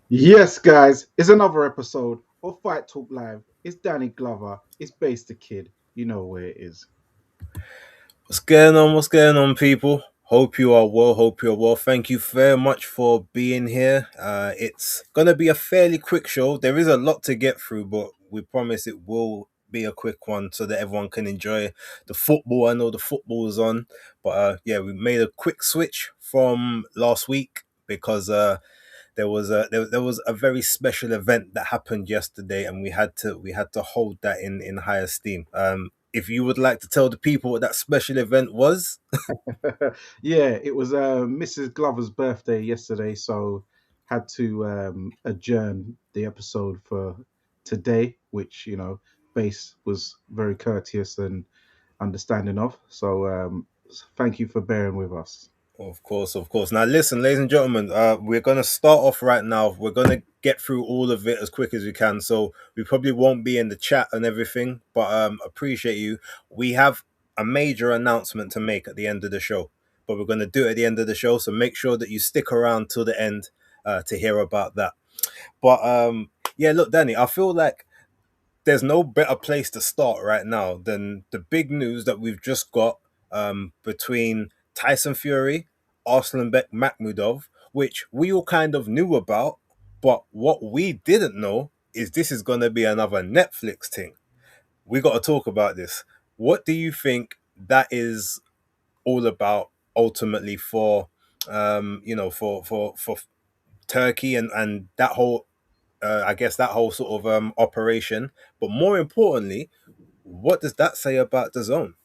Yes, guys, it's another episode of Fight Talk Live. It's Danny Glover. It's Base the Kid. You know where it is. What's going on? What's going on, people? Hope you are well. Hope you're well. Thank you very much for being here. It's gonna be a fairly quick show. There is a lot to get through, but we promise it will be a quick one so that everyone can enjoy the football. I know the football is on, but yeah, we made a quick switch from last week because there was a very special event that happened yesterday, and we had to hold that in high esteem. If you would like to tell the people what that special event was. Yeah, it was Mrs. Glover's birthday yesterday, so had to adjourn the episode for today, which Base was very courteous and understanding of. So thank you for bearing with us. Of course, of course. Now, listen, ladies and gentlemen, we're going to start off right now. We're going to get through all of it as quick as we can. So, we probably won't be in the chat and everything, but appreciate you. We have a major announcement to make at the end of the show, but we're going to do it at the end of the show. So, make sure that you stick around till the end to hear about that. But yeah, look, Danny, I feel like there's no better place to start right now than the big news that we've just got between Tyson Fury, Arslanbek Makhmudov, which we all kind of knew about, but what we didn't know is this is going to be another Netflix thing. We got to talk about this. What do you think that is all about ultimately for, for Turkey and that whole I guess that whole sort of operation. But more importantly, what does that say about the zone?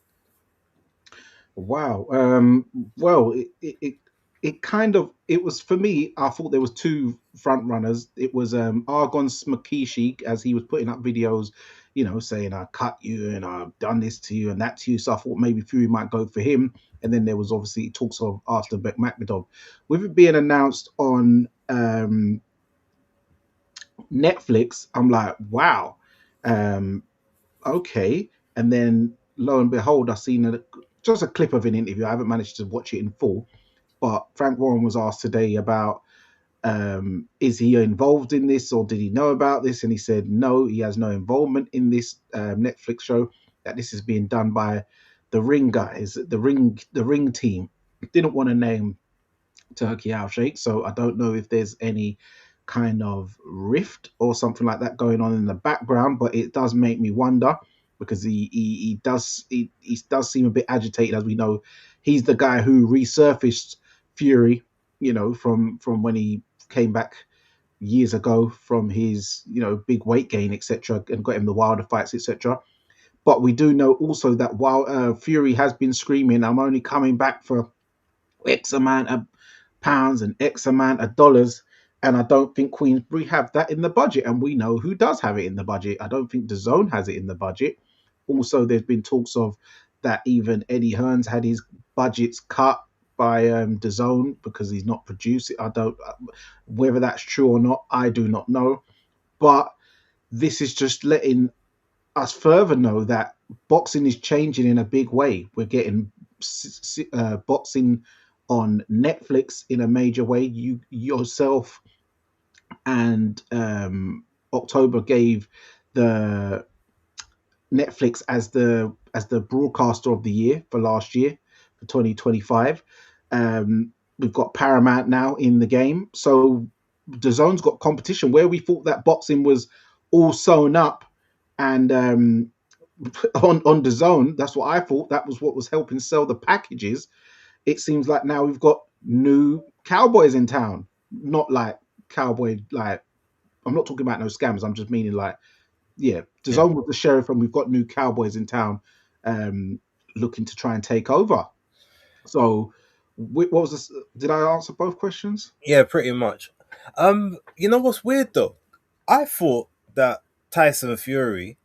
Wow. Well, it kind of it was for me. I thought there was two front runners. It was Argon Smakishi as he was putting up videos, saying I cut you and I've done this to you and that to you. So I thought maybe Fury might go for him. And then there was obviously talks of Arslanbek Makhmudov. With it being announced on Netflix, I'm like, wow, um, okay. And then lo and behold, I seen just a clip of an interview. I haven't managed to watch it in full, but Frank Warren was asked today about is he involved in this or did he know about this? And he said no, he has no involvement in this Netflix show. That this is being done by the Ring guys, the Ring team. Didn't want to name Turkey Al Sheikh, so I don't know if there's any kind of rift or something like that going on in the background, but it does make me wonder because he does seem a bit agitated. As we know, he's the guy who resurfaced Fury, from when he came back years ago from his big weight gain, etc., and got him the Wilder fights, etc. But we do know also that while Fury has been screaming, "I'm only coming back for X amount of pounds and X amount of dollars." And I don't think Queensbury have that in the budget. And we know who does have it in the budget. I don't think DAZN has it in the budget. Also, there's been talks of that even Eddie Hearns had his budgets cut by DAZN because he's not producing. I don't whether that's true or not. I do not know. But this is just letting us further know that boxing is changing in a big way. We're getting boxing on Netflix in a major way. You yourself and October gave the Netflix as the broadcaster of the year for last year for 2025. We've got Paramount now in the game, so the zone's got competition. Where we thought that boxing was all sewn up and on the zone, that's what I thought. That was what was helping sell the packages. It seems like now we've got new cowboys in town. Not like cowboy like I'm not talking about no scams. I'm just meaning like yeah, Yeah. DAZN was the sheriff, and we've got new cowboys in town looking to try and take over. So, what was this? Did I answer both questions? Yeah, pretty much. You know what's weird though? I thought that Tyson Fury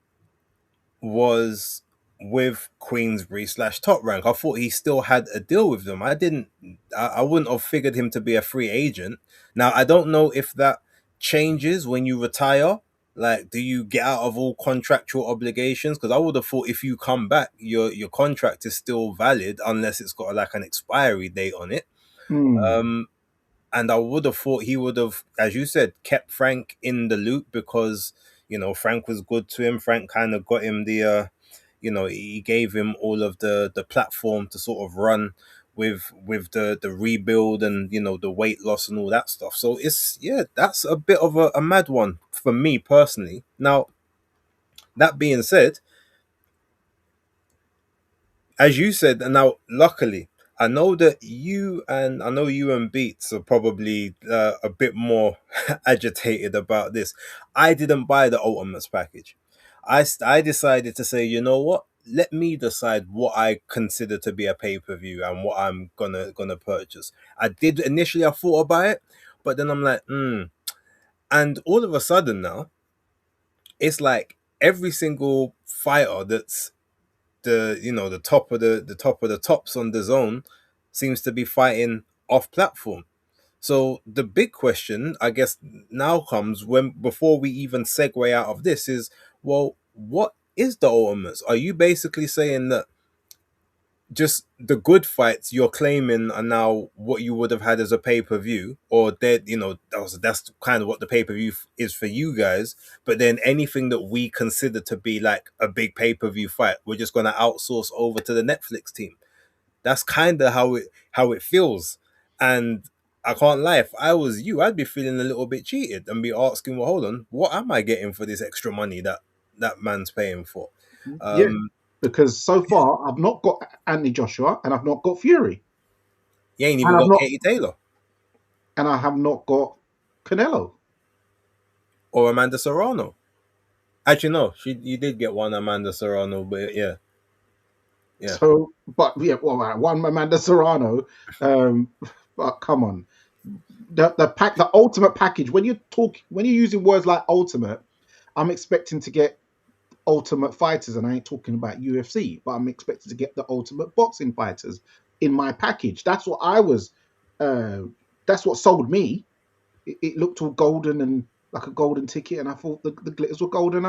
was with Queensbury slash Top Rank. I thought he still had a deal with them. I didn't. I wouldn't have figured him to be a free agent. Now I don't know if that changes when you retire. Like, do you get out of all contractual obligations? Because I would have thought if you come back, your contract is still valid unless it's got like an expiry date on it. Hmm. Um, And I would have thought he would have, as you said, kept Frank in the loop because Frank was good to him. Frank kind of got him he gave him all of the platform to sort of run with the rebuild and the weight loss and all that stuff. So that's a bit of a mad one for me personally. Now that being said, as you said, and now luckily, I know you and Beats are probably a bit more agitated about this. I didn't buy the Ultimates package. I decided to say, you know what? Let me decide what I consider to be a pay per view and what I'm gonna purchase. I did initially. I thought about it, but then I'm like, and all of a sudden now, it's like every single fighter that's the top of the top of the tops on the zone seems to be fighting off platform. So the big question, I guess, now comes when before we even segue out of this is, well, what is the ultimates? Are you basically saying that just the good fights you're claiming are now what you would have had as a pay-per-view, or that that's kind of what the pay-per-view is for you guys, but then anything that we consider to be like a big pay-per-view fight we're just going to outsource over to the Netflix team? That's kind of how it feels. And I can't lie, if I was you, I'd be feeling a little bit cheated and be asking, well, hold on, what am I getting for this extra money that man's paying for? Yeah, um because so far I've not got Anthony Joshua and I've not got Fury, you ain't and even I've got not Katie Taylor and I have not got Canelo. or Amanda Serrano. Actually, no, you did get one Amanda Serrano, but yeah, yeah. So, but yeah, well, one Amanda Serrano. Um, but come on, the ultimate package. When you're using words like ultimate, I'm expecting to get ultimate fighters, and I ain't talking about UFC, but I'm expected to get the ultimate boxing fighters in my package. That's what I was. Uh, that's what sold me. It looked all golden and like a golden ticket, and I thought the glitters were golden.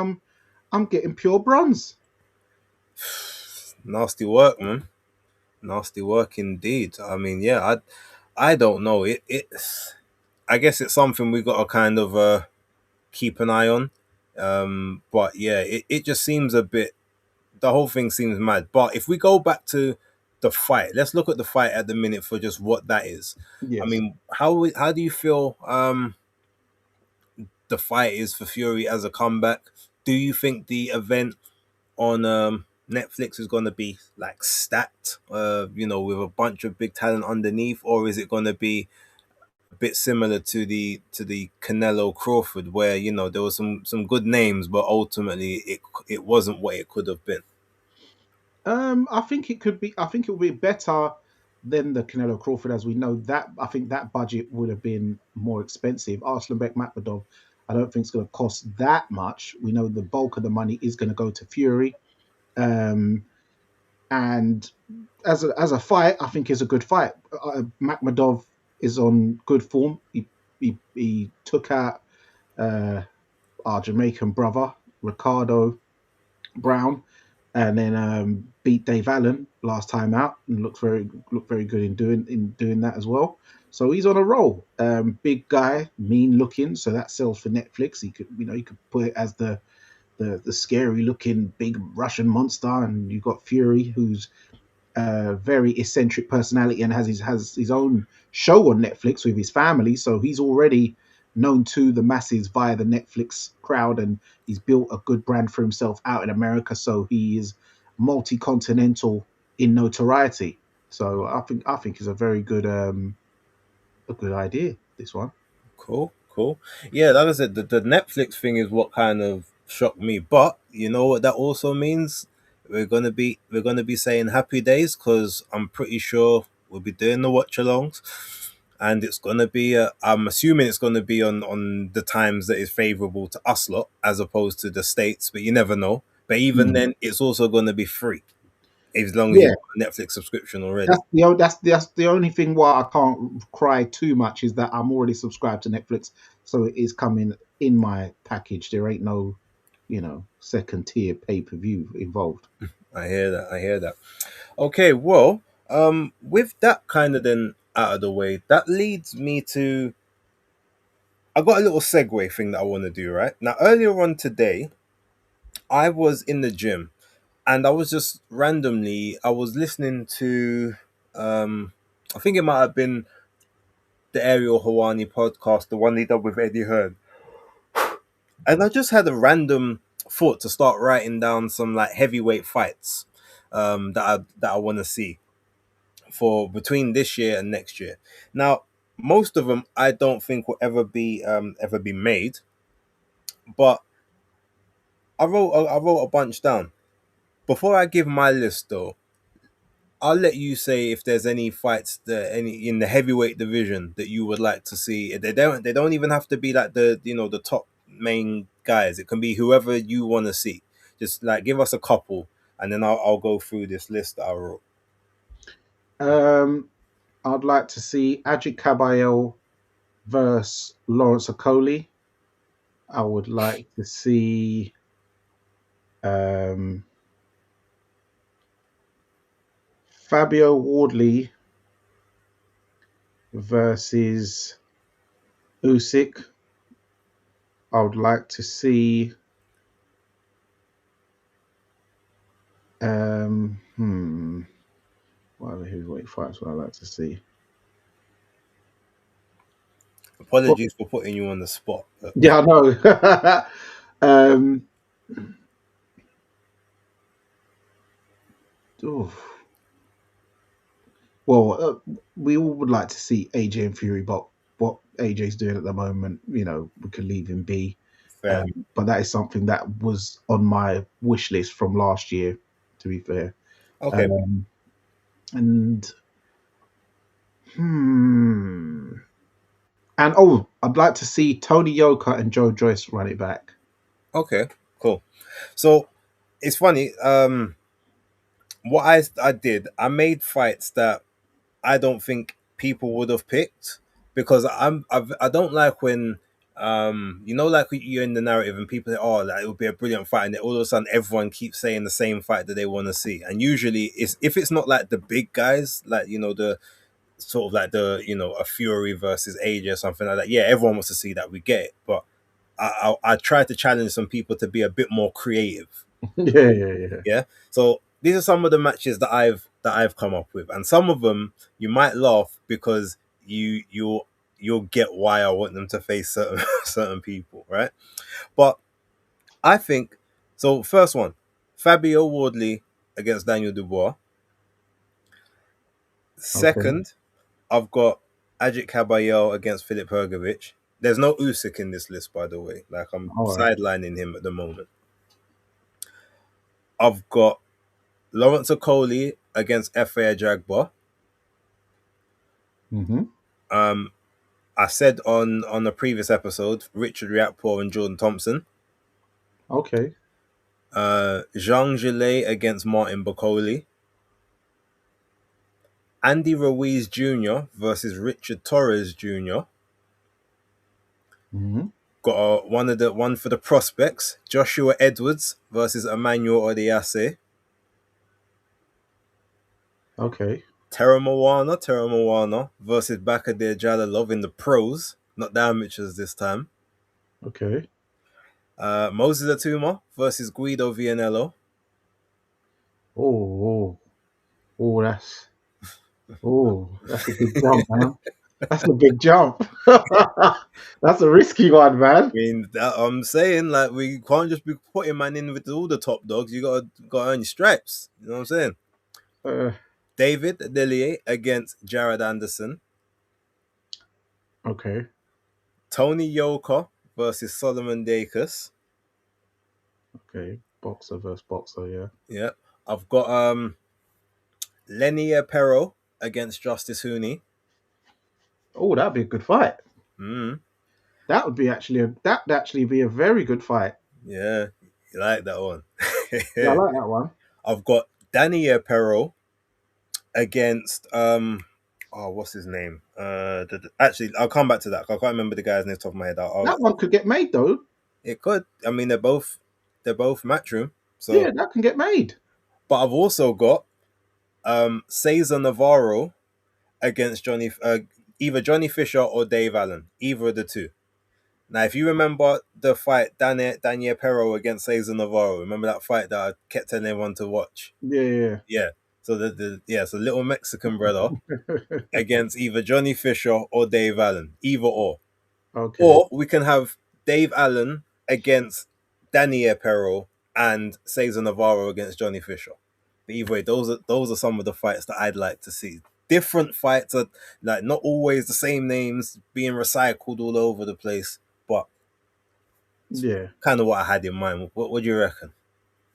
I'm getting pure bronze. Nasty work, man. Nasty work indeed. I mean, yeah, I don't know. I guess it's something we got to kind of keep an eye on. But yeah, it just seems a bit. The whole thing seems mad. But if we go back to the fight, let's look at the fight at the minute for just what that is. I Yes. mean, how do you feel the fight is for Fury as a comeback? Do you think the event on Netflix is going to be like stacked, with a bunch of big talent underneath, or is it going to be a bit similar to the Canelo Crawford, where there was some good names, but ultimately it wasn't what it could have been? I think it could be. I think it will be better than the Canelo Crawford, as we know that. I think that budget would have been more expensive. Arslanbek Makmadov, I don't think it's going to cost that much. We know the bulk of the money is going to go to Fury, um, and as a fight, I think it's a good fight. Makmadov is on good form. He took out uh, our Jamaican brother Ricardo Brown, and then beat Dave Allen last time out, and looked very good in doing that as well. So he's on a roll. Big guy, mean looking, so that sells for Netflix. He could put it as the scary looking big Russian monster, and you've got Fury, who's a very eccentric personality and has his own show on Netflix with his family. So he's already known to the masses via the Netflix crowd, and he's built a good brand for himself out in America. So he is multi-continental in notoriety. So I think it's a good idea. This one. Cool, cool. Yeah, like I said, the Netflix thing is what kind of shocked me. But you know what that also means? We're gonna be saying happy days because I'm pretty sure we'll be doing the watch alongs, and it's gonna be. I'm assuming it's gonna be on the times that is favorable to us lot as opposed to the states. But you never know. But even Mm. then, it's also gonna be free as long as Yeah, you've got a Netflix subscription already. that's the only thing why I can't cry too much is that I'm already subscribed to Netflix, so it is coming in my package. There ain't no, second tier pay per view involved. I hear that. I hear that. Okay, well, with that kind of then out of the way, that leads me to, I got a little segue thing that I want to do right now. Earlier on today, I was in the gym and I was just randomly, I was listening to, I think it might have been the Ariel Hawani podcast, the one he did with Eddie Hearn. And I just had a random thought to start writing down some like heavyweight fights that I want to see for between this year and next year. Now, most of them I don't think will ever be made, but I wrote a bunch down. Before I give my list though, I'll let you say if there's any fights that any in the heavyweight division that you would like to see. They don't even have to be like the top main guys. It can be whoever you want to see. Just like give us a couple, and then I'll go through this list that I wrote. I'd like to see Ajit Caballero versus Lawrence Okoli. I would like to see um, Fabio Wardley versus Usyk. I would like to see what other heavyweight fights would I like to see? Apologies for putting you on the spot. Yeah, I know. Oof. Well, we all would like to see AJ and Fury, but what AJ's doing at the moment, we could leave him be. Fair. But that is something that was on my wish list from last year, to be fair. Okay. And I'd like to see Tony Yoka and Joe Joyce run it back. Okay, cool. So it's funny. What I did, I made fights that I don't think people would have picked because I don't like when like you're in the narrative and people say, oh, like, it would be a brilliant fight, and then all of a sudden everyone keeps saying the same fight that they want to see, and usually if it's not like the big guys, like the sort of like a Fury versus AJ or something like that. Yeah, everyone wants to see that, we get it, but I try to challenge some people to be a bit more creative. Yeah. So these are some of the matches that I've come up with, and some of them you might laugh because you'll get why I want them to face certain certain people, right? But I think so. First one, Fabio Wardley against Daniel Dubois. Second, I've got Ajit Caballero against Filip Hrgović. There's no Usyk in this list, by the way. Like I'm sidelining him at the moment. I've got Lawrence Okoli against Efe Ajagba. I said on a previous episode, Richard Riakporhe and Jordan Thompson. Okay. Zhang Zhilei against Martin Bakole. Andy Ruiz Jr. versus Richard Torres Jr. Got one for the prospects, Joshua Edwards versus Emmanuel Odiase. Okay. Tera Moana versus Bakadir Jalalov in the pros, not the amateurs this time. Okay. Moses Atuma versus Guido Vianello. That's a big jump, man. That's a big jump. That's a risky one, man. I mean, I'm saying, like, we can't just be putting man in with all the top dogs. You gotta earn your stripes. You know what I'm saying? David Delier against Jared Anderson. Okay. Tony Yoka versus Solomon Dacus. Okay. Boxer versus boxer, yeah. Yeah. I've got Lenier Pero against Justice Hooney. Oh, that'd be a good fight. That would be actually be a very good fight. Yeah, you like that one. Yeah, I like that one. I've got Daniel Pero against what's his name? Actually, I'll come back to that. I can't remember the guy's name off the top of my head. That one could get made though. It could. I mean, they're both Matchroom. So yeah, that can get made. But I've also got Cesar Navarro against either Johnny Fisher or Dave Allen, either of the two. Now, if you remember the fight, Daniel Perro against Cesar Navarro, remember that fight that I kept telling everyone to watch? Yeah, Yeah. So so little Mexican brother against either Johnny Fisher or Dave Allen, either or. okay. Or we can have Dave Allen against Daniel Perro and Cesar Navarro against Johnny Fisher. But either way, those are some of the fights that I'd like to see. Different fights are like not always the same names being recycled all over the place, but Yeah. kind of what I had in mind. What do you reckon?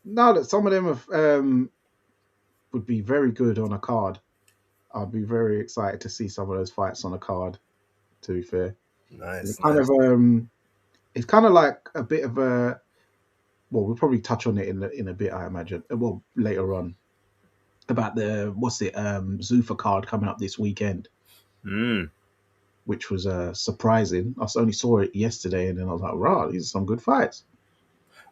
Now that some of them have, would be very good on a card, I'd be very excited to see some of those fights on a card. To be fair, it's Nice, kind of nice. it's kind of like a bit of a. Well, we'll probably touch on it in a bit, I imagine. Well, later on about the what's it Zuffa card coming up this weekend, Mm. which was surprising. I only saw it yesterday, and then I was like, "Wow, these are some good fights."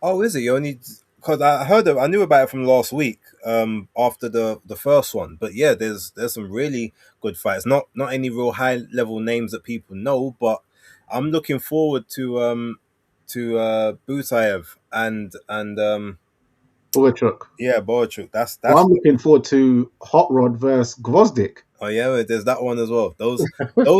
Oh, is it? You only because I knew about it from last week, after the first one. But yeah, there's some really good fights. Not any real high level names that people know, but I'm looking forward to Butayev and Boychuk. yeah, Boachuk. That's Well, that's I'm looking forward to Hot Rod versus Gvozdik. Oh yeah, there's that one as well. Those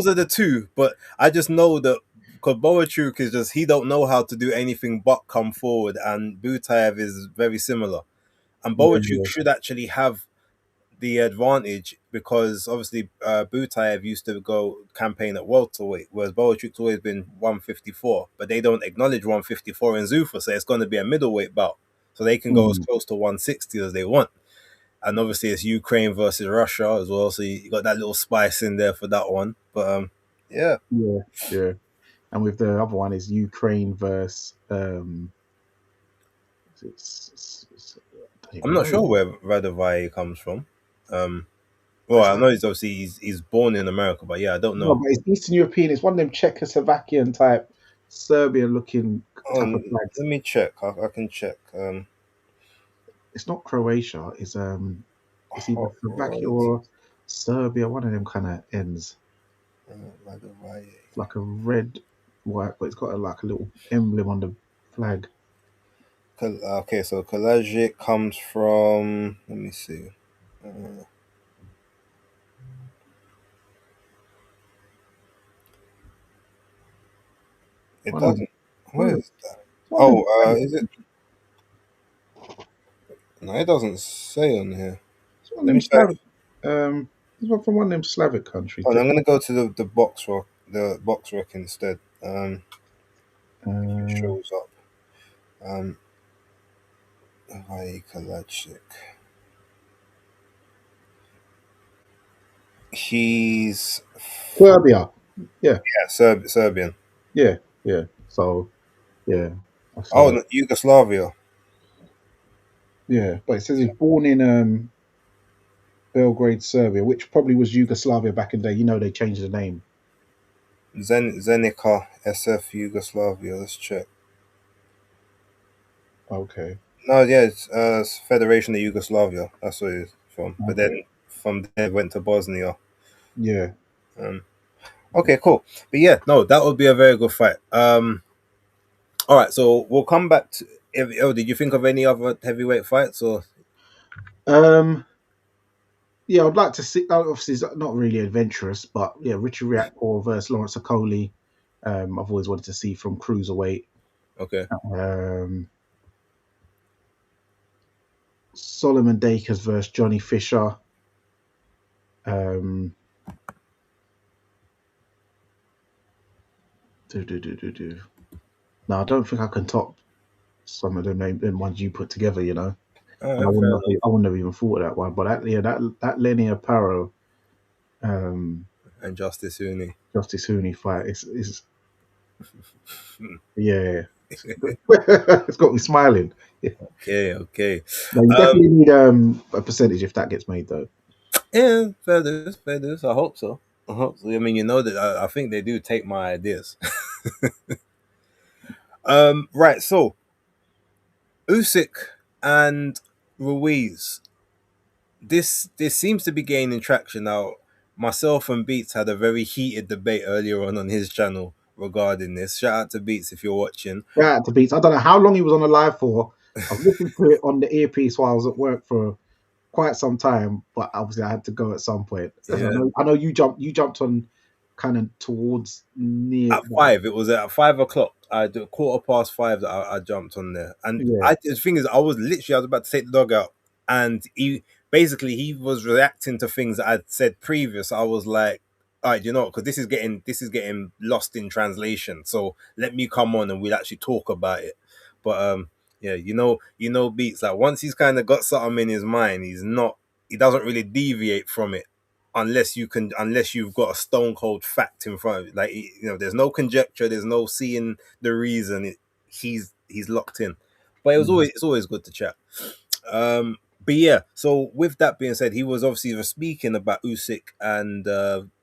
are the two. But I just know that because Boachuk is just he don't know how to do anything but come forward, and Butayev is very similar. And Boachuk Yeah, should actually have the advantage because obviously Butayev used to go campaign at welterweight, whereas Boachuk's always been 154. But they don't acknowledge 154 in Zuffa, so it's going to be a middleweight bout, so they can go as mm, close to 160 as they want. And obviously it's Ukraine versus Russia as well, so you got that little spice in there for that one. But yeah, yeah, yeah. And with the other one is Ukraine versus I don't I'm even not know. sure where Radovai comes from. Um, well, It's I like know he's born in America, but yeah, I don't no, know. but it's Eastern European. It's one of them Czechoslovakian type, Serbian looking type of flags. Let me check. I can check. It's not Croatia. It's either Hot Slovakia Rod or Serbia. One of them kind of ends. Radovai. It's like a red, white, but it's got like a little emblem on the flag. Okay, so Kalajic comes from. Let me see. Uh, it One of them. doesn't. One Where of is that? one of Oh, them Slavic is it? countries. No, it doesn't say on here. It's one of Let them me try. Slavic. It's one from one of them Slavic countries. Oh, no, I'm gonna go to the box rec instead. If it Uh, shows up. Um, Vai Kalajic. He's Serbia. Yeah, yeah, Serbian. yeah, yeah. So yeah, that's Oh, no, Yugoslavia. yeah. But it says he's born in Belgrade, Serbia, which probably was Yugoslavia back in the day. You know, they changed the name. Zenica SF Yugoslavia. Let's check. Okay, No, yeah, it's Federation of Yugoslavia. That's where it's from. But okay, then from there it went to Bosnia. yeah. Um, okay, cool. But yeah, no, that would be a very good fight. All right, so we'll come back to. Oh, did you think of any other heavyweight fights or? Um, yeah, I'd like to see. Obviously, it's not really adventurous, but yeah, Richard Riakporhe versus Lawrence Okoli. I've always wanted to see from cruiserweight. Okay. Um, Solomon Dakers versus Johnny Fisher. Um, do. No, I don't think I can top some of them ones you put together. You know, All and right, fair enough. I wouldn't have even thought of that one. But that Lenny Aparo, um, And Justice Uni. Justice Hooney fight is Hmm. yeah, it's got me smiling. Yeah. Okay, okay. No, you Um, definitely need a percentage if that gets made though. yeah, fair dues, fair dues. I hope so. I hope so. I mean, you know that I think they do take my ideas. Right. So Usyk and Ruiz. This seems to be gaining traction now. myself and Beats had a very heated debate earlier on his channel regarding this. Shout out to Beats if you're watching. Yeah, to Beats. I don't know how long he was on the live for. I was listening to it on the earpiece while I was at work for quite some time, but obviously I had to go at some point. And Yeah. I know you jumped on kind of towards near. At 5, it was at 5 o'clock. I do 5:15 that I jumped on there, and Yeah, the thing is, I was about to take the dog out, and he was reacting to things that I'd said previous. I was like, all right, because this is getting lost in translation. So let me come on and we'll actually talk about it. But yeah, Beats, like once he's kind of got something in his mind, he doesn't really deviate from it unless you've got a stone cold fact in front of you. Like, there's no conjecture, there's no seeing the reason. He's locked in. But it's always good to chat. But yeah, so with that being said, he was obviously speaking about Usyk and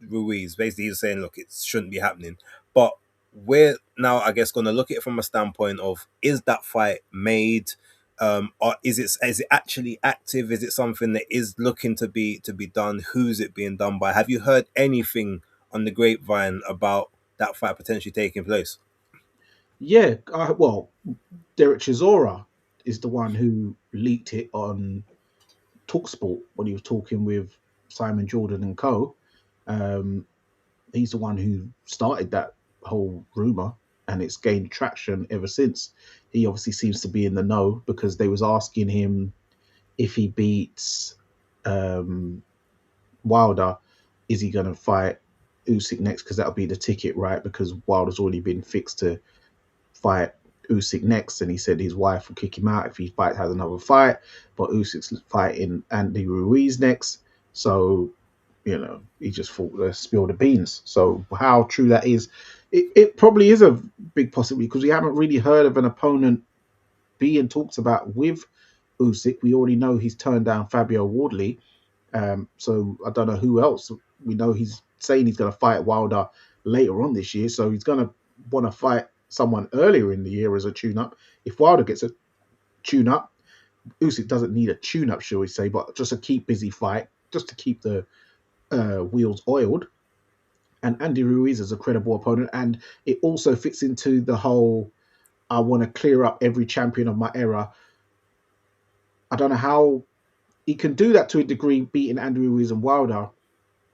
Ruiz. Basically, he was saying, look, it shouldn't be happening. But we're now, I guess, going to look at it from a standpoint of, is that fight made? Or is it actually active? Is it something that is looking to be done? Who's it being done by? Have you heard anything on the grapevine about that fight potentially taking place? yeah. Well, Derek Chisora is the one who leaked it on Talksport when he was talking with Simon Jordan and Co. Um, he's the one who started that whole rumor, and it's gained traction ever since. He obviously seems to be in the know because they was asking him if he beats um, Wilder, is he going to fight Usyk next? Because that'll be the ticket, right? Because Wilder's already been fixed to fight Usyk next, and he said his wife will kick him out if he has another fight. But Usyk's fighting Andy Ruiz next, so he just thought to spill the beans. So how true that is, it probably is a big possibility because we haven't really heard of an opponent being talked about with Usyk. We already know he's turned down Fabio Wardley, so I don't know who else. We know he's saying he's going to fight Wilder later on this year, so he's going to want to fight someone earlier in the year as a tune-up. If Wilder gets a tune-up, Usyk doesn't need a tune-up, shall we say, but just a keep busy fight, just to keep the wheels oiled. And Andy Ruiz is a credible opponent, and it also fits into the whole I want to clear up every champion of my era. I don't know how he can do that to a degree, beating Andy Ruiz and Wilder.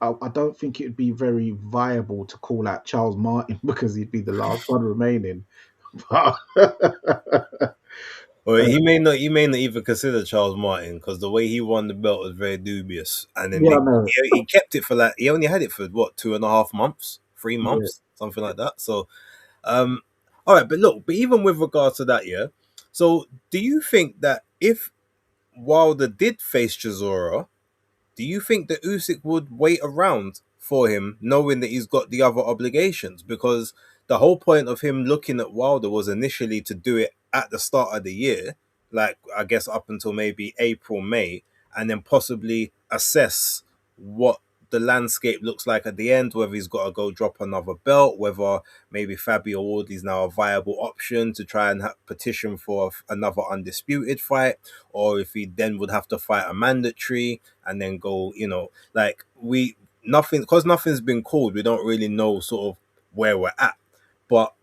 I don't think it would be very viable to call out Charles Martin because he'd be the last one remaining. But Or he may not even consider Charles Martin because the way he won the belt was very dubious, and then yeah, no, he kept it for he only had it for what, 2.5 months, 3 months, yeah, something like that. So, all right, but even with regards to that, yeah. So, do you think that if Wilder did face Chisora, do you think that Usyk would wait around for him, knowing that he's got the other obligations? Because the whole point of him looking at Wilder was initially to do it at the start of the year, like I guess up until maybe April, May, and then possibly assess what the landscape looks like at the end, whether he's got to go drop another belt, whether maybe Fabio Wardley's now a viable option to try and petition for another undisputed fight, or if he then would have to fight a mandatory and then go, like because nothing's been called, we don't really know sort of where we're at. But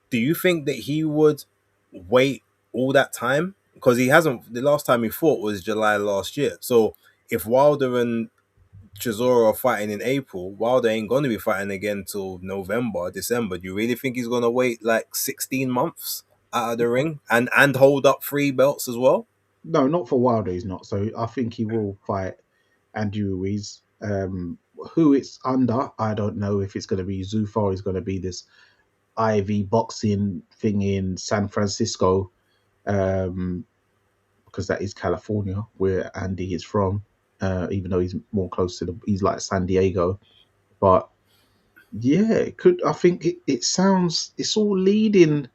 do you think that he would wait all that time? Because he hasn't. The last time he fought was July last year. So if Wilder and Chisora are fighting in April, Wilder ain't going to be fighting again till November, December. Do you really think he's going to wait like 16 months out of the ring and hold up 3 belts as well? no, not for Wilder. He's not. So I think he will fight Andy Ruiz. Who it's under, I don't know if it's going to be Zufar or it's going to be this IV boxing thing in San Francisco, because that is California where Andy is from. Even though he's more close to he's like San Diego, but yeah, it could. I think it sounds. It's all leading.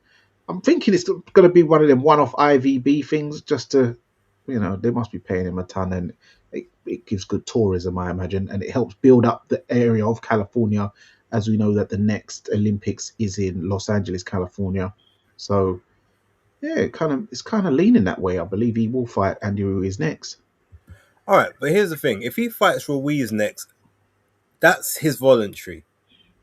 I'm thinking it's going to be one of them one-off IVB things, just to, they must be paying him a ton, and it gives good tourism, I imagine, and it helps build up the area of California, as we know that the next Olympics is in Los Angeles, California. So yeah, it's kind of leaning that way. I believe he will fight Andy Ruiz next. All right, but here's the thing: if he fights Ruiz next, that's his voluntary.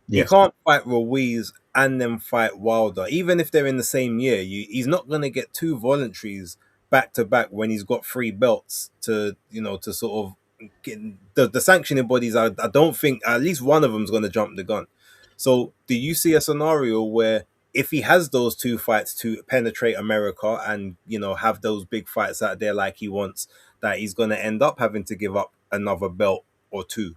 He Yes. can't fight Ruiz and then fight Wilder, even if they're in the same year. He's not going to get two voluntaries back to back when he's got three belts to to sort of get the sanctioning bodies. I don't think at least one of them is going to jump the gun. So, do you see a scenario where if he has those two fights to penetrate America and have those big fights out there like he wants, that he's going to end up having to give up another belt or two?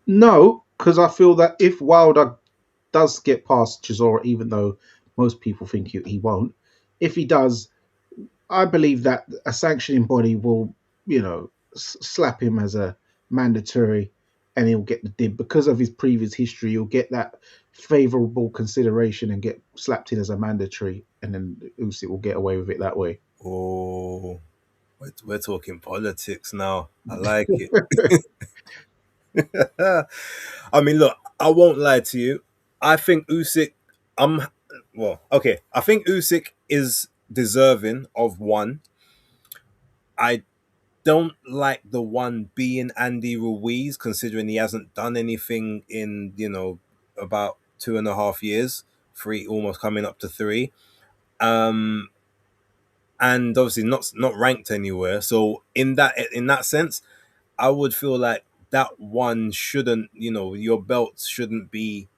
No, because I feel that if Wilder does get past Chisora, even though most people think he won't, if he does, I believe that a sanctioning body will, slap him as a mandatory, and he'll get the dib because of his previous history. He'll get that favourable consideration and get slapped in as a mandatory, and then Usyk will get away with it that way. Oh, we're talking politics now. I like it. I mean, look, I won't lie to you. I think Usyk. I'm well. Okay, I think Usyk is deserving of one. I don't like the one being Andy Ruiz, considering he hasn't done anything in about 2.5 years, three almost coming up to three. Um, and obviously not ranked anywhere. So in that sense, I would feel like that one shouldn't, your belt shouldn't be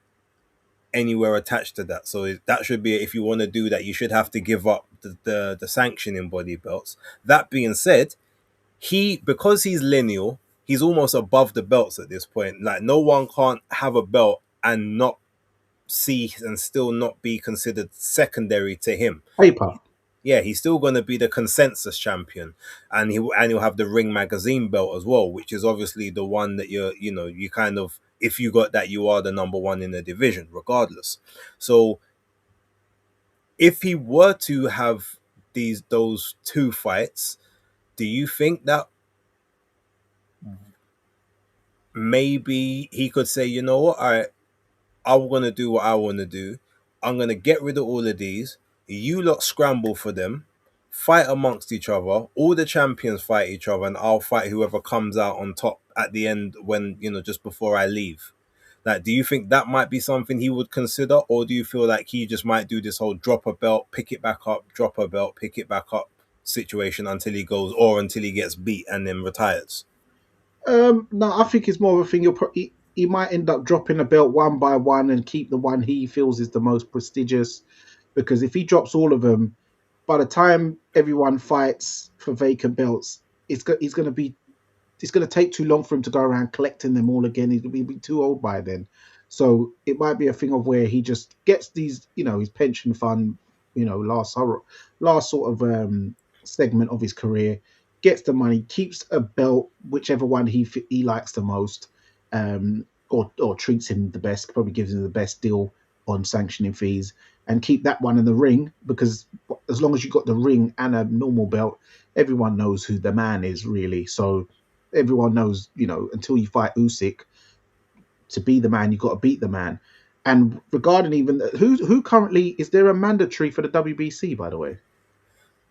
anywhere attached to that. So that should be, if you want to do that, you should have to give up the sanctioning body belts. That being said, because he's lineal, he's almost above the belts at this point. Like no one can't have a belt and not see and still not be considered secondary to him. Paper. Yeah, he's still going to be the consensus champion, and he'll have the Ring Magazine belt as well, which is obviously the one that you kind of, if you got that, you are the number one in the division, regardless. So if he were to have those two fights, do you think that maybe he could say, you know what, I'm gonna do what I want to do. I'm gonna get rid of all of these. You lot scramble for them, fight amongst each other. All the champions fight each other, and I'll fight whoever comes out on top at the end when just before I leave. Like, do you think that might be something he would consider, or do you feel like he just might do this whole drop a belt, pick it back up, drop a belt, pick it back up situation until he goes, or until he gets beat and then retires? No, I think it's more of a thing. He might end up dropping a belt one by one and keep the one he feels is the most prestigious. Because if he drops all of them, by the time everyone fights for vacant belts, he's going to be it's going to take too long for him to go around collecting them all again. He'll be too old by then. So it might be a thing of where he just gets these, his pension fund, last sort of segment of his career, gets the money, keeps a belt, whichever one he likes the most, or treats him the best, probably gives him the best deal on sanctioning fees, and keep that one in the ring, because as long as you got the ring and a normal belt, everyone knows who the man is, really. So everyone knows, until you fight Usyk, to be the man, you got to beat the man. And regarding even who currently is there a mandatory for the WBC, by the way?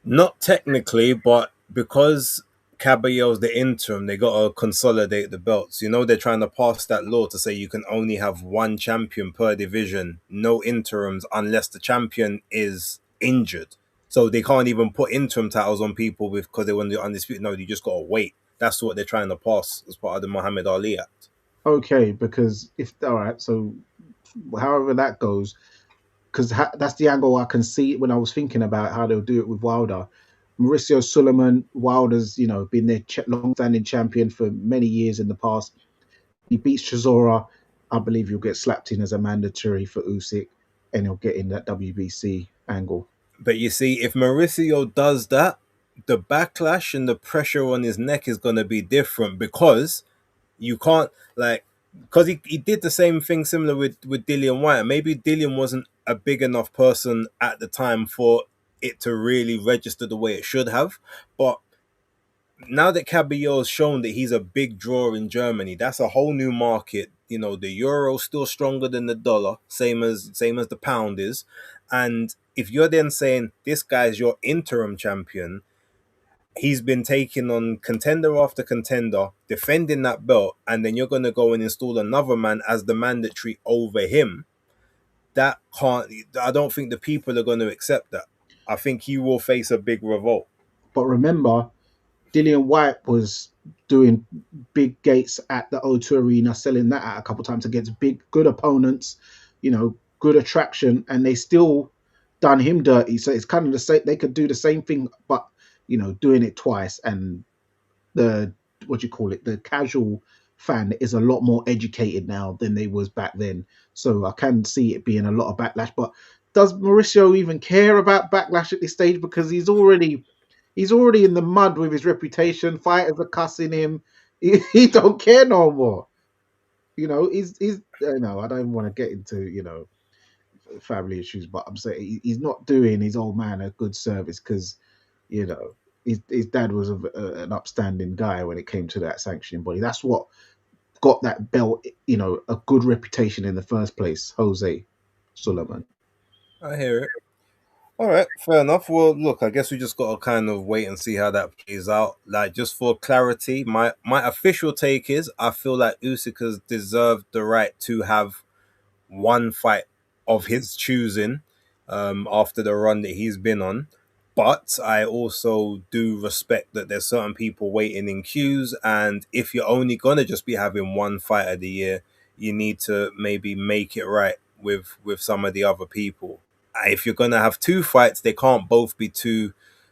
Not technically, but because Caballero's the interim, they got to consolidate the belts. They're trying to pass that law to say you can only have one champion per division, no interims unless the champion is injured. So they can't even put interim titles on people because they want to undisputed. No, you just got to wait. That's what they're trying to pass as part of the Muhammad Ali Act. Okay, because if all right, so however that goes, because that's the angle I can see when I was thinking about how they'll do it with Wilder. Mauricio Suleiman, Wilder's, been their long-standing champion for many years in the past. He beats Chisora. I believe he'll get slapped in as a mandatory for Usyk, and he'll get in that WBC angle. But you see, if Mauricio does that, the backlash and the pressure on his neck is going to be different because you can't, like, because he did the same thing similar with Dillian White. Maybe Dillian wasn't a big enough person at the time for it to really register the way it should have. But now that Caballero's shown that he's a big draw in Germany, that's a whole new market. The euro's still stronger than the dollar, same as the pound is. And if you're then saying this guy's your interim champion, he's been taking on contender after contender, defending that belt, and then you're going to go and install another man as the mandatory over him. That can't. I don't think the people are going to accept that. I think he will face a big revolt. But remember, Dillian White was doing big gates at the O2 Arena, selling that out a couple of times against big, good opponents, good attraction, and they still done him dirty. So it's kind of the same. They could do the same thing, but doing it twice. And the what do you call it? The casual fan is a lot more educated now than they was back then. So I can see it being a lot of backlash. But does Mauricio even care about backlash at this stage? Because he's already in the mud with his reputation. Fighters are cussing him. He don't care no more. He's I don't want to get into family issues, but I'm saying he's not doing his old man a good service because you know his dad was an upstanding guy when it came to that sanctioning body. That's what got that belt, a good reputation in the first place. Jose Sulaiman. I hear it. All right, fair enough. Well, look, I guess we just got to kind of wait and see how that plays out. Like, just for clarity, my official take is I feel like Usyk has deserved the right to have one fight of his choosing after the run that he's been on. But I also do respect that there's certain people waiting in queues, and if you're only gonna just be having one fight of the year, you need to maybe make it right with some of the other people. If you're gonna have two fights, they can't both be two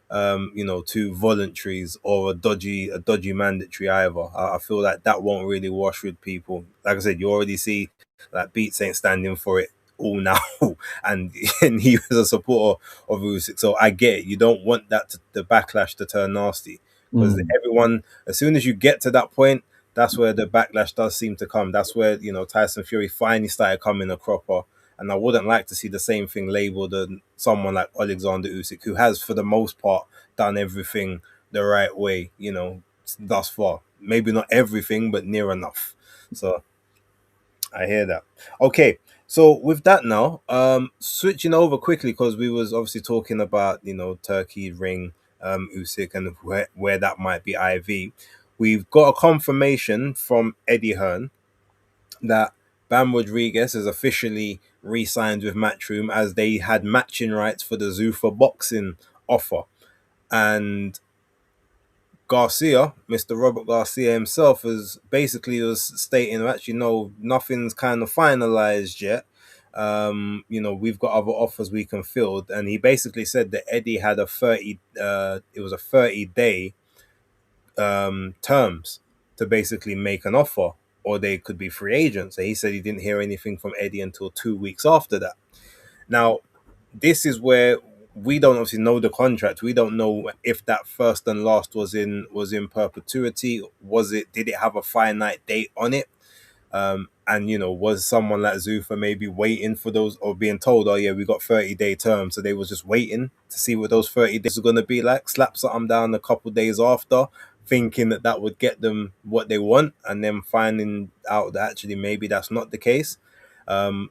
voluntaries or a dodgy mandatory either. I feel like that won't really wash with people. Like I said, you already see that Beats ain't standing for it all now, and he was a supporter of Usyk. So I get it. You don't want the backlash to turn nasty because everyone, as soon as you get to that point, that's where the backlash does seem to come. That's where Tyson Fury finally started coming a cropper. And I wouldn't like to see the same thing labeled on someone like Alexander Usyk, who has, for the most part, done everything the right way, thus far. Maybe not everything, but near enough. So I hear that. Okay, so with that now, switching over quickly because we was obviously talking about Turkey ring, Usyk, and where that might be IV. We've got a confirmation from Eddie Hearn that Bam Rodriguez is officially re-signed with Matchroom as they had matching rights for the Zuffa boxing offer. And Garcia, Mr. Robert Garcia himself, was stating, actually, no, nothing's kind of finalized yet. We've got other offers we can field. And he basically said that Eddie had a 30-day terms to basically make an offer, or they could be free agents. And he said he didn't hear anything from Eddie until 2 weeks after that. Now, this is where we don't obviously know the contract. We don't know if that first and last was in perpetuity. Did it have a finite date on it? Was someone like Zuffa maybe waiting for those, or being told, oh yeah, we got 30-day terms, so they was just waiting to see what those 30 days are going to be like, slap something down a couple days after, thinking that would get them what they want, and then finding out that actually maybe that's not the case. How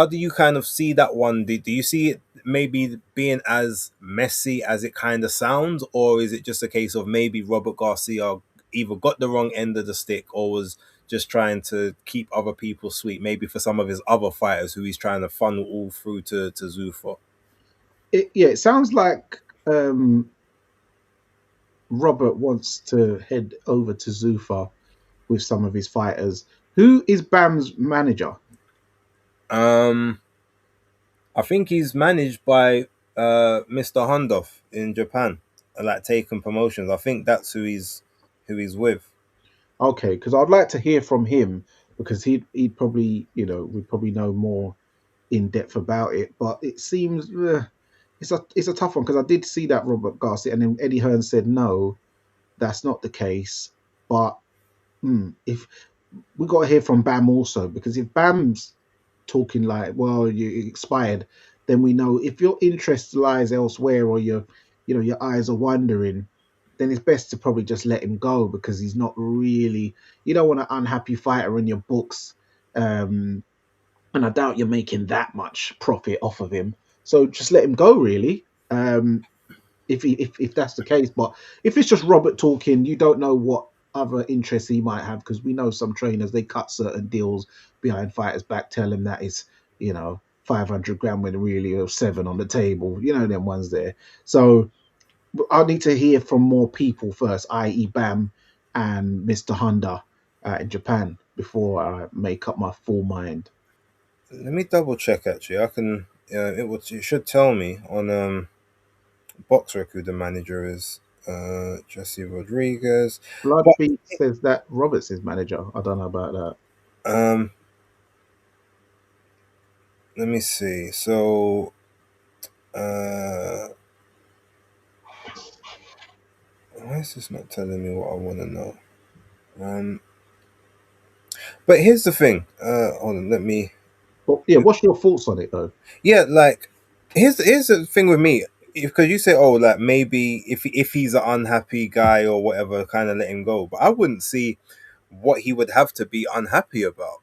do you kind of see that one? Do you see it maybe being as messy as it kind of sounds, or is it just a case of maybe Robert Garcia either got the wrong end of the stick or was just trying to keep other people sweet, maybe for some of his other fighters who he's trying to funnel all through to Zuffa? It sounds like Robert wants to head over to Zuffa with some of his fighters. Who is Bam's manager? I think he's managed by Mr. Hondoff in Japan, like Taken Promotions. I think that's who he's with. Okay, because I'd like to hear from him because he'd probably would probably know more in depth about it. But it seems it's a tough one because I did see that Robert Garcia, and then Eddie Hearn said no, that's not the case. But if we got to hear from Bam also, because if Bam's talking like, well, you expired, then we know if your interest lies elsewhere or your eyes are wandering, then it's best to probably just let him go because he's not really. You don't want an unhappy fighter in your books, and I doubt you're making that much profit off of him. So just let him go, really. if that's the case. But if it's just Robert talking, you don't know what other interests he might have, because we know some trainers, they cut certain deals behind fighters' back, tell them that is, 500 grand when really it was seven on the table. You know them ones there. So I need to hear from more people first, i.e., Bam and Mr. Honda in Japan, before I make up my full mind. Let me double check. Actually, I can. It should tell me on BoxRec who the manager is. Jesse Rodriguez. But Bloodbeat says that Roberts is manager. I don't know about that. um, let me see. So why is this not telling me what I want to know? Um, but here's the thing. Hold on. Let me. But yeah, what's your thoughts on it though? Yeah, like here's the thing with me, because you say, oh, like maybe if he's an unhappy guy or whatever, kind of let him go. But I wouldn't see what he would have to be unhappy about.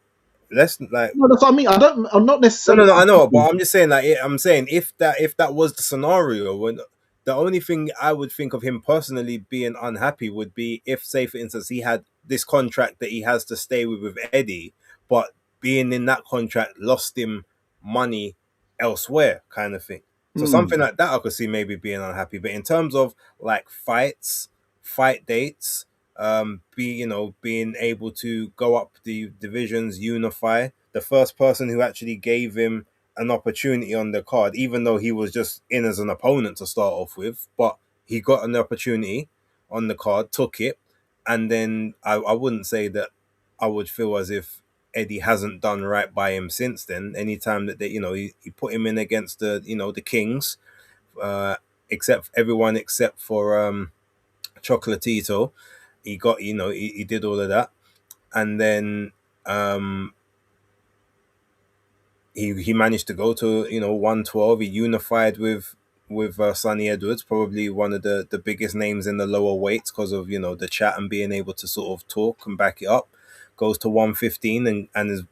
Let's like No, that's what I mean. I'm not no, necessarily no, no. I know, unhappy. but I'm just saying, like, I'm saying if that was the scenario, when the only thing I would think of him personally being unhappy would be if, say, for instance, he had this contract that he has to stay with Eddie, but being in that contract lost him money elsewhere, kind of thing. So something Hmm. like that, I could see maybe being unhappy. But in terms of like fights, fight dates, being able to go up the divisions, unify. The first person who actually gave him an opportunity on the card, even though he was just in as an opponent to start off with, but he got an opportunity on the card, took it, and then I wouldn't say that I would feel as if Eddie hasn't done right by him since then. Anytime that he put him in against the Kings, uh, except everyone except for Chocolatito, he got he did all of that, and then um he managed to go to 112. He unified with Sonny Edwards, probably one of the biggest names in the lower weights because of the chat and being able to sort of talk and back it up. Goes to 115 and is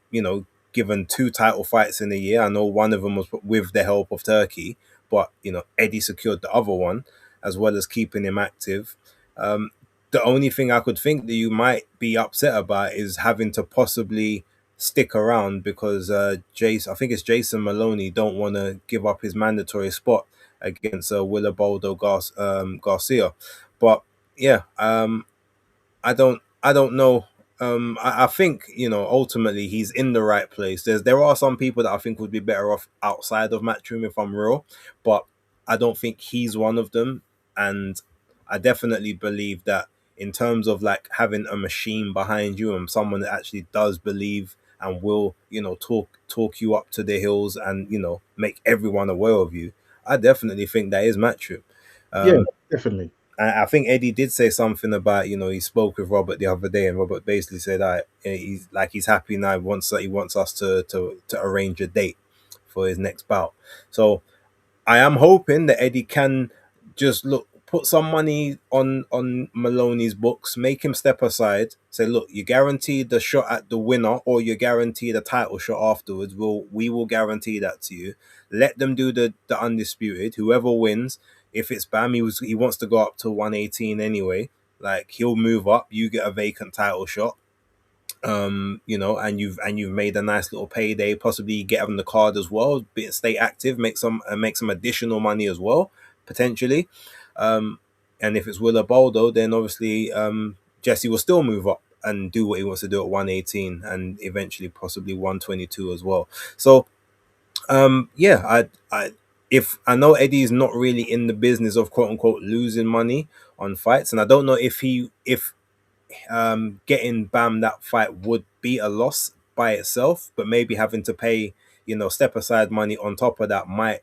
given two title fights in a year. I know one of them was with the help of Turkey, but Eddie secured the other one as well as keeping him active. Um, the only thing I could think that you might be upset about is having to possibly stick around because I think it's Jason Maloney, don't want to give up his mandatory spot against Willibaldo Garcia. But yeah, I don't know. I think ultimately he's in the right place. There are some people that I think would be better off outside of Matchroom if I'm real, but I don't think he's one of them. And I definitely believe that in terms of like having a machine behind you and someone that actually does believe and will talk you up to the hills and make everyone aware of you. I definitely think that is Matchroom. Yeah, Um, definitely. I think Eddie did say something about he spoke with Robert the other day, and Robert basically said that he's happy now. He wants us to arrange a date for his next bout. So I am hoping that Eddie can just put some money on Maloney's books, make him step aside, say, look, you guaranteed the shot at the winner, or you guaranteed a title shot afterwards. We will guarantee that to you. Let them do the undisputed. Whoever wins, if it's Bam, he wants to go up to 118 anyway. Like he'll move up. You get a vacant title shot, and you've made a nice little payday. Possibly get on the card as well. Stay active, make some additional money as well, potentially. Um, and if it's Willa Baldo, then obviously Jesse will still move up and do what he wants to do at 118 and eventually possibly 122 as well. So yeah, if I know Eddie's not really in the business of quote unquote losing money on fights, and I don't know if getting Bam that fight would be a loss by itself, but maybe having to pay, step aside money on top of that might,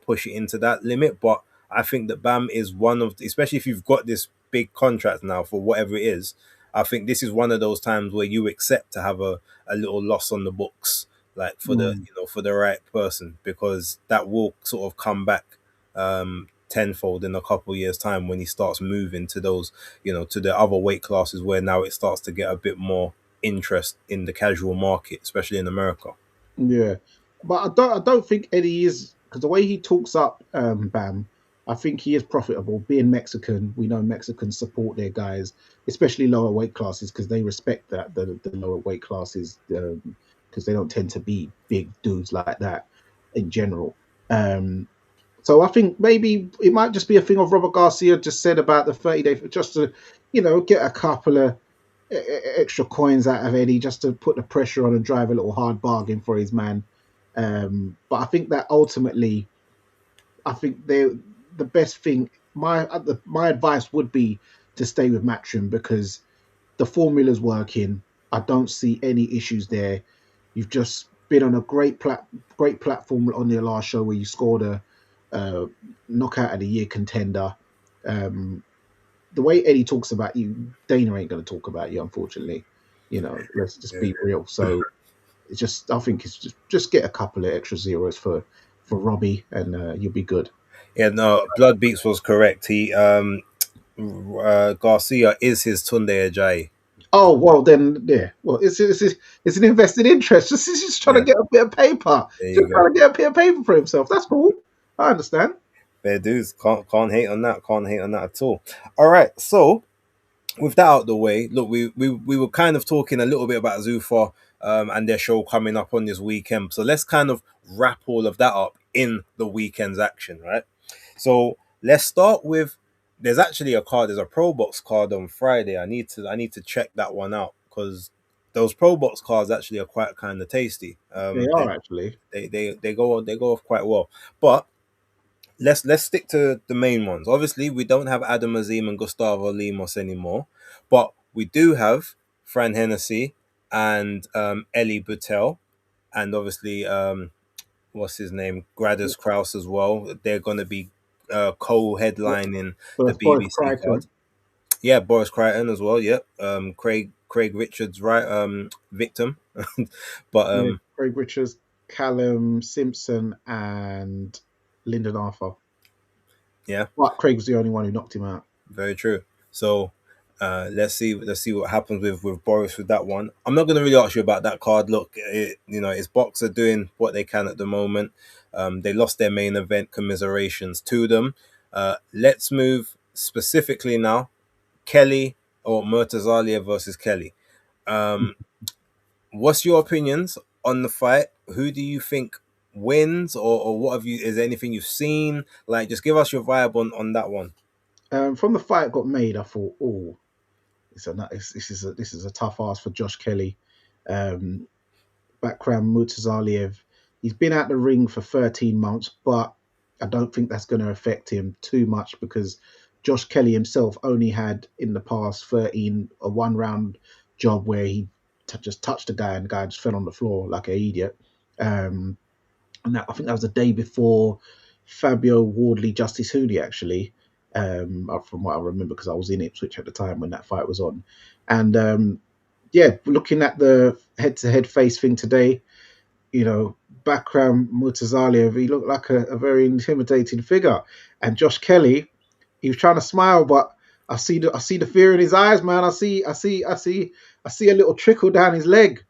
push it into that limit. But I think that Bam is one of, especially if you've got this big contract now for whatever it is, I think this is one of those times where you accept to have a little loss on the books, like for the, Mm. for the right person, because that will sort of come back tenfold in a couple of years time when he starts moving to those to the other weight classes where now it starts to get a bit more interest in the casual market, especially in America. Yeah, but I don't think Eddie is, because the way he talks up Bam. I think he is profitable. Being Mexican, we know Mexicans support their guys, especially lower weight classes, because they respect that the lower weight classes, because they don't tend to be big dudes like that in general. Um, so I think maybe it might just be a thing of Robert Garcia just said about the 30-day, just to, get a couple of extra coins out of Eddie, just to put the pressure on and drive a little hard bargain for his man. But I think that ultimately, I think the best thing. My advice would be to stay with Matchroom because the formula's working. I don't see any issues there. You've just been on a great platform on your last show where you scored a uh, knockout of the year contender. Um, the way Eddie talks about you, Dana ain't going to talk about you, unfortunately. Let's just Yeah. be real. So it's just, I think it's just get a couple of extra zeros for Robbie, and you'll be good. Yeah, no, Blood Beats was correct. He Garcia is his Tunde Ajayi. Oh well, then yeah. Well, it's an invested interest. He's just trying to Yeah, get a bit of paper. there Just you go. trying to get a bit of paper for himself. That's cool. I understand. Fair dues. Can't hate on that. Can't hate on that at all. All right, so with that out the way, look, we were kind of talking a little bit about Zuffa and their show coming up on this weekend. So let's kind of wrap all of that up in the weekend's action, right? So let's start with. There's actually a card. There's a Pro Box card on Friday. I need to check that one out because those Pro Box cards actually are quite kind of tasty. They are actually. They go off quite well, but let's stick to the main ones. Obviously, we don't have Adam Azim and Gustavo Limos anymore, but we do have Fran Hennessy and Ellie Butel, and obviously what's his name, Gradus Kraus as well. They're going to be co-headlining But the it's Boris BBC card. Crichton. Yeah, Boris Crichton as well. Yep. Craig Richards, right? Victim, but Yeah, Craig Richards, Callum Simpson, and Lyndon Arthur. yeah. But Craig's the only one who knocked him out. Very true. So let's see what happens with Boris with that one. I'm not going to really ask you about that card. Look, it's Box are doing what they can at the moment. They lost their main event. Commiserations to them. Let's move specifically now. Kelly or Murtazalia versus Kelly. Um, what's your opinions on the fight? Who do you think wins, or what have you? Is there anything you've seen? Like, just give us your vibe on that one. From the fight got made, I thought, oh, this is a tough ask for Josh Kelly. Um, Background Mutazaliev, he's been out the ring for 13 months, but I don't think that's going to affect him too much because Josh Kelly himself only had in the past 13 a one round job where he just touched a guy and the guy just fell on the floor like an idiot. Um, and I think that was the day before Fabio Wardley Justice Hooley actually. From what I remember, because I was in Ipswich at the time when that fight was on, and yeah, looking at the head-to-head face thing today, Bakram Mutazaliev, he looked like a very intimidating figure, and Josh Kelly, he was trying to smile, but I see the fear in his eyes, man. I see a little trickle down his leg,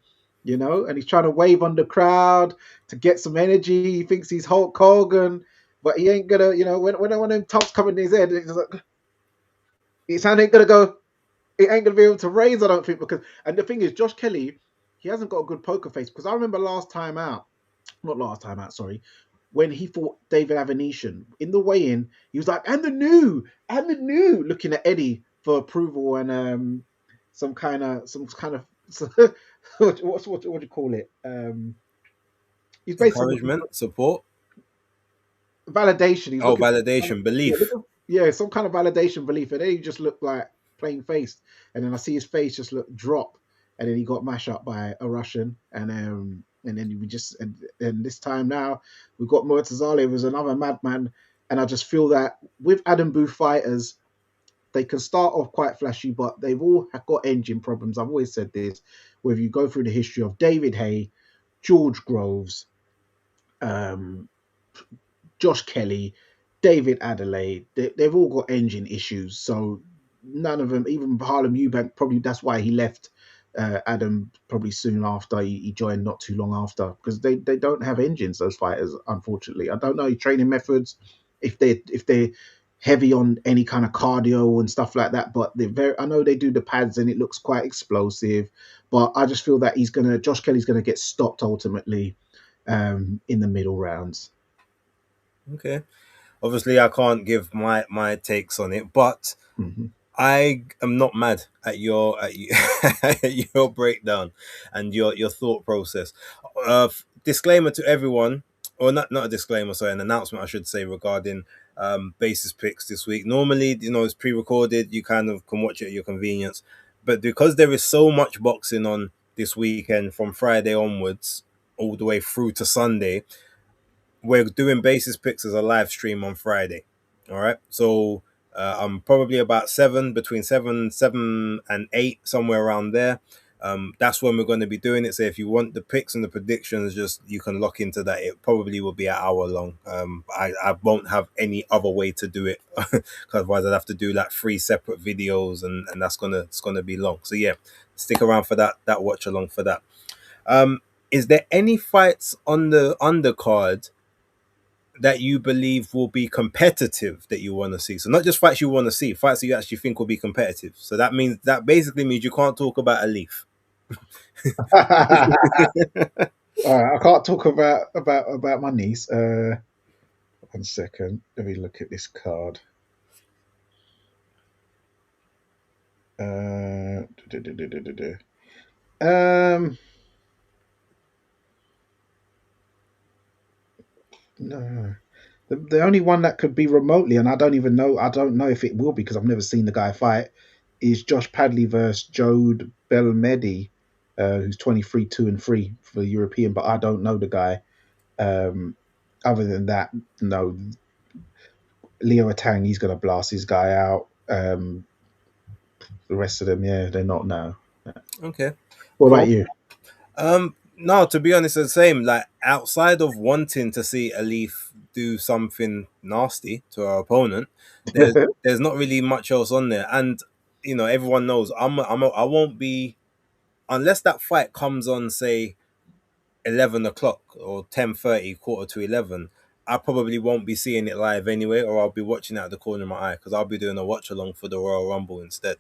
and he's trying to wave on the crowd to get some energy. He thinks he's Hulk Hogan, but he ain't gonna, when them tops come in his head, his hand ain't gonna go. It ain't gonna be able to raise, I don't think, because and the thing is, Josh Kelly, he hasn't got a good poker face because I remember not last time out, sorry, when he fought David Avanesian in the weigh-in, he was like, and the new, looking at Eddie for approval and some kind of what do you call it? He's basically Encouragement, support. validation. He's Oh, looking validation, yeah, belief. yeah, some kind of validation belief, and then he just looked like plain faced, and then I see his face just look drop, and then he got mashed up by a Russian, and then we just and this time now we've got Murtazalia who's another madman, and I just feel that with Adam Booth fighters, they can start off quite flashy, but they've all got engine problems. I've always said this. Whether you go through the history of David Hay, George Groves, um, Josh Kelly, David Adelaide, they've all got engine issues. So none of them, even Harlem Eubank, probably that's why he left Adam probably soon after he joined, not too long after, because they don't have engines, those fighters, unfortunately. I don't know his training methods. if they're heavy on any kind of cardio and stuff like that. But they're very. I know they do the pads and it looks quite explosive. But I just feel that Josh Kelly's gonna get stopped ultimately in the middle rounds. Okay. Obviously, I can't give my takes on it, but Mm-hmm. I am not mad at at your breakdown and your thought process. Disclaimer to everyone, or not a disclaimer, sorry, an announcement I should say regarding basis picks this week. Normally, it's pre-recorded. You kind of can watch it at your convenience, but because there is so much boxing on this weekend from Friday onwards, all the way through to Sunday, we're doing basis picks as a live stream on Friday. All right. So I'm probably about between seven and 8, somewhere around there. That's when we're going to be doing it. So if you want the picks and the predictions, just you can lock into that. It probably will be an hour long. I won't have any other way to do it because otherwise I'd have to do like 3 separate videos and it's gonna be long. So yeah, stick around for that watch along for that. Is there any fights on the undercard that you believe will be competitive that you want to see? So not just fights you want to see, fights that you actually think will be competitive. So that basically means you can't talk about a Leaf. I can't talk about my niece. 1 second. Let me look at this card. Uh, um, no. The only one that could be remotely, and I don't know if it will be because I've never seen the guy fight, is Josh Padley versus Jode Belmedi, who's 23, 2-3 for the European, but I don't know the guy. Other than that, no. Leo Atang, he's going to blast his guy out. The rest of them, yeah, they're not now. Okay, What about cool. you? No, to be honest, it's the same. Like outside of wanting to see a Leaf do something nasty to our opponent, there's not really much else on there. And everyone knows I won't be, unless that fight comes on, say 11 o'clock or 10:30, quarter to 11. I probably won't be seeing it live anyway, or I'll be watching it at the corner of my eye because I'll be doing a watch along for the Royal Rumble instead.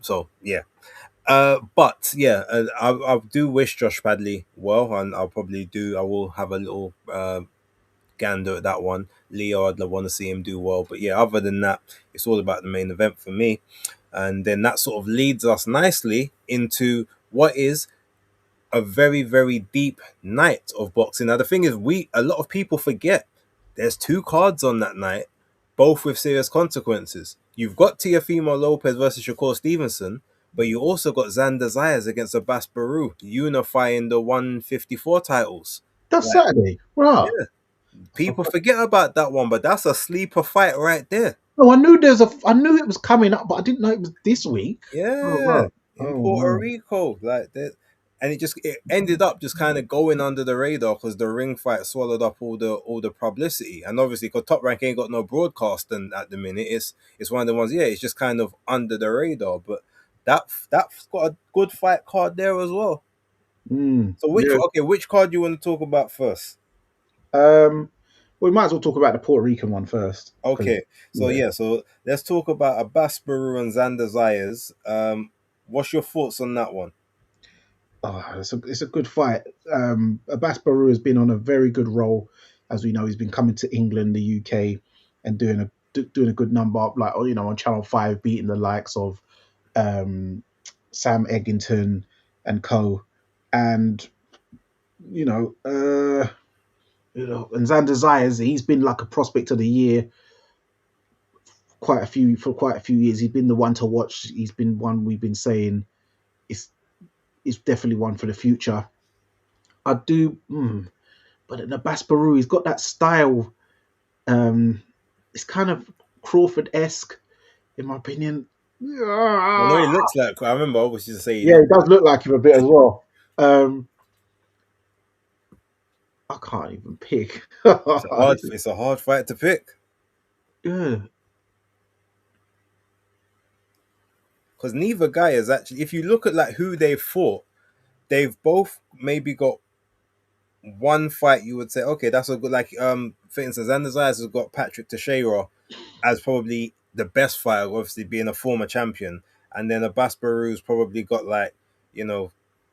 So yeah. But yeah, I do wish Josh Padley well, and I will have a little gander at that one. Leo, I'd want to see him do well, but yeah, other than that, it's all about the main event for me. And then that sort of leads us nicely into what is a very, very deep night of boxing. Now the thing is, a lot of people forget there's 2 cards on that night, both with serious consequences. You've got Teofimo Lopez versus Shakur Stevenson, but you also got Xander Zayas against Abbas Baru, unifying the 154 titles. That's Like, Saturday. Right. yeah, people forget about that one, but that's a sleeper fight right there. Oh, I knew it was coming up, but I didn't know it was this week. Oh, Yeah, right. in Oh, Puerto no. Rico, like that, and it ended up just kind of going under the radar because the ring fight swallowed up all the publicity, and obviously because Top Rank ain't got no broadcasting at the minute, it's one of the ones. Yeah, it's just kind of under the radar, but that's got a good fight card there as well. So Yeah. which card do you want to talk about first? We might as well talk about the Puerto Rican one first. Okay, so Yeah. yeah, so let's talk about Abbas Baru and Xander Zayas. What's your thoughts on that one? It's a good fight. Abbas Baru has been on a very good roll, as we know. He's been coming to England, the UK, and doing a good number up, like on Channel 5, beating the likes of Sam Eggington and co. And and Xander Zayas, he's been like a prospect of the year for quite a few years. He's been the one to watch. He's been one we've been saying is definitely one for the future. I do, but in the Abbas Baru, he's got that style. Um, it's kind of Crawford esque, in my opinion. I know Yeah, he looks like. I remember I always used to say he it looked does like. look like him a bit as well. I can't even pick. It's a hard fight to pick Yeah. because neither guy is actually. If you look at like who they've fought, they've both maybe got one fight you would say, okay, that's a good, like, for instance, Xander Zayas has got Patrick Teixeira as probably the best fighter, obviously being a former champion, and then Abbas Baru's probably got, like, you know,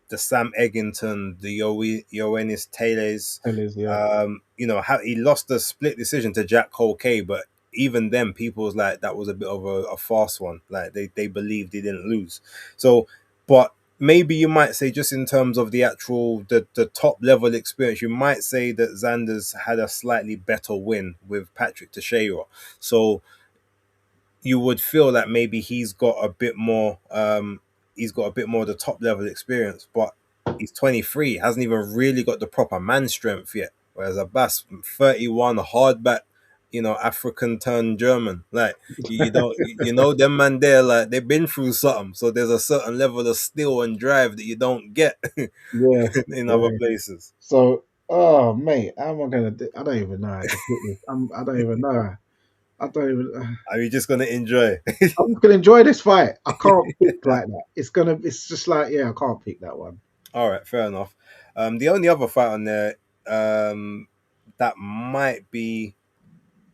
the Sam Eggington, the Ioannis Taylors. Hell is, yeah. You know how he lost the split decision to Jack Colkay, but even then, people was like that was a bit of a farce one. Like they believed he didn't lose. So, but maybe you might say, just in terms of the actual the top level experience, you might say that Xander's had a slightly better win with Patrick Teixeira. So you would feel that maybe he's got a bit more of the top level experience, but he's 23, hasn't even really got the proper man strength yet. Whereas Abbas, 31, hardback, African turned German. Like, you don't, them man there, like, they've been through something. So there's a certain level of skill and drive that you don't get Yeah, in yeah. other places. So, oh mate, how am I gonna do? I don't even know how to put this. I don't even know. I don't even. Are you just gonna enjoy? I'm just gonna enjoy this fight. I can't pick like that. It's just like, yeah, I can't pick that one. All right, fair enough. The only other fight on there, that might be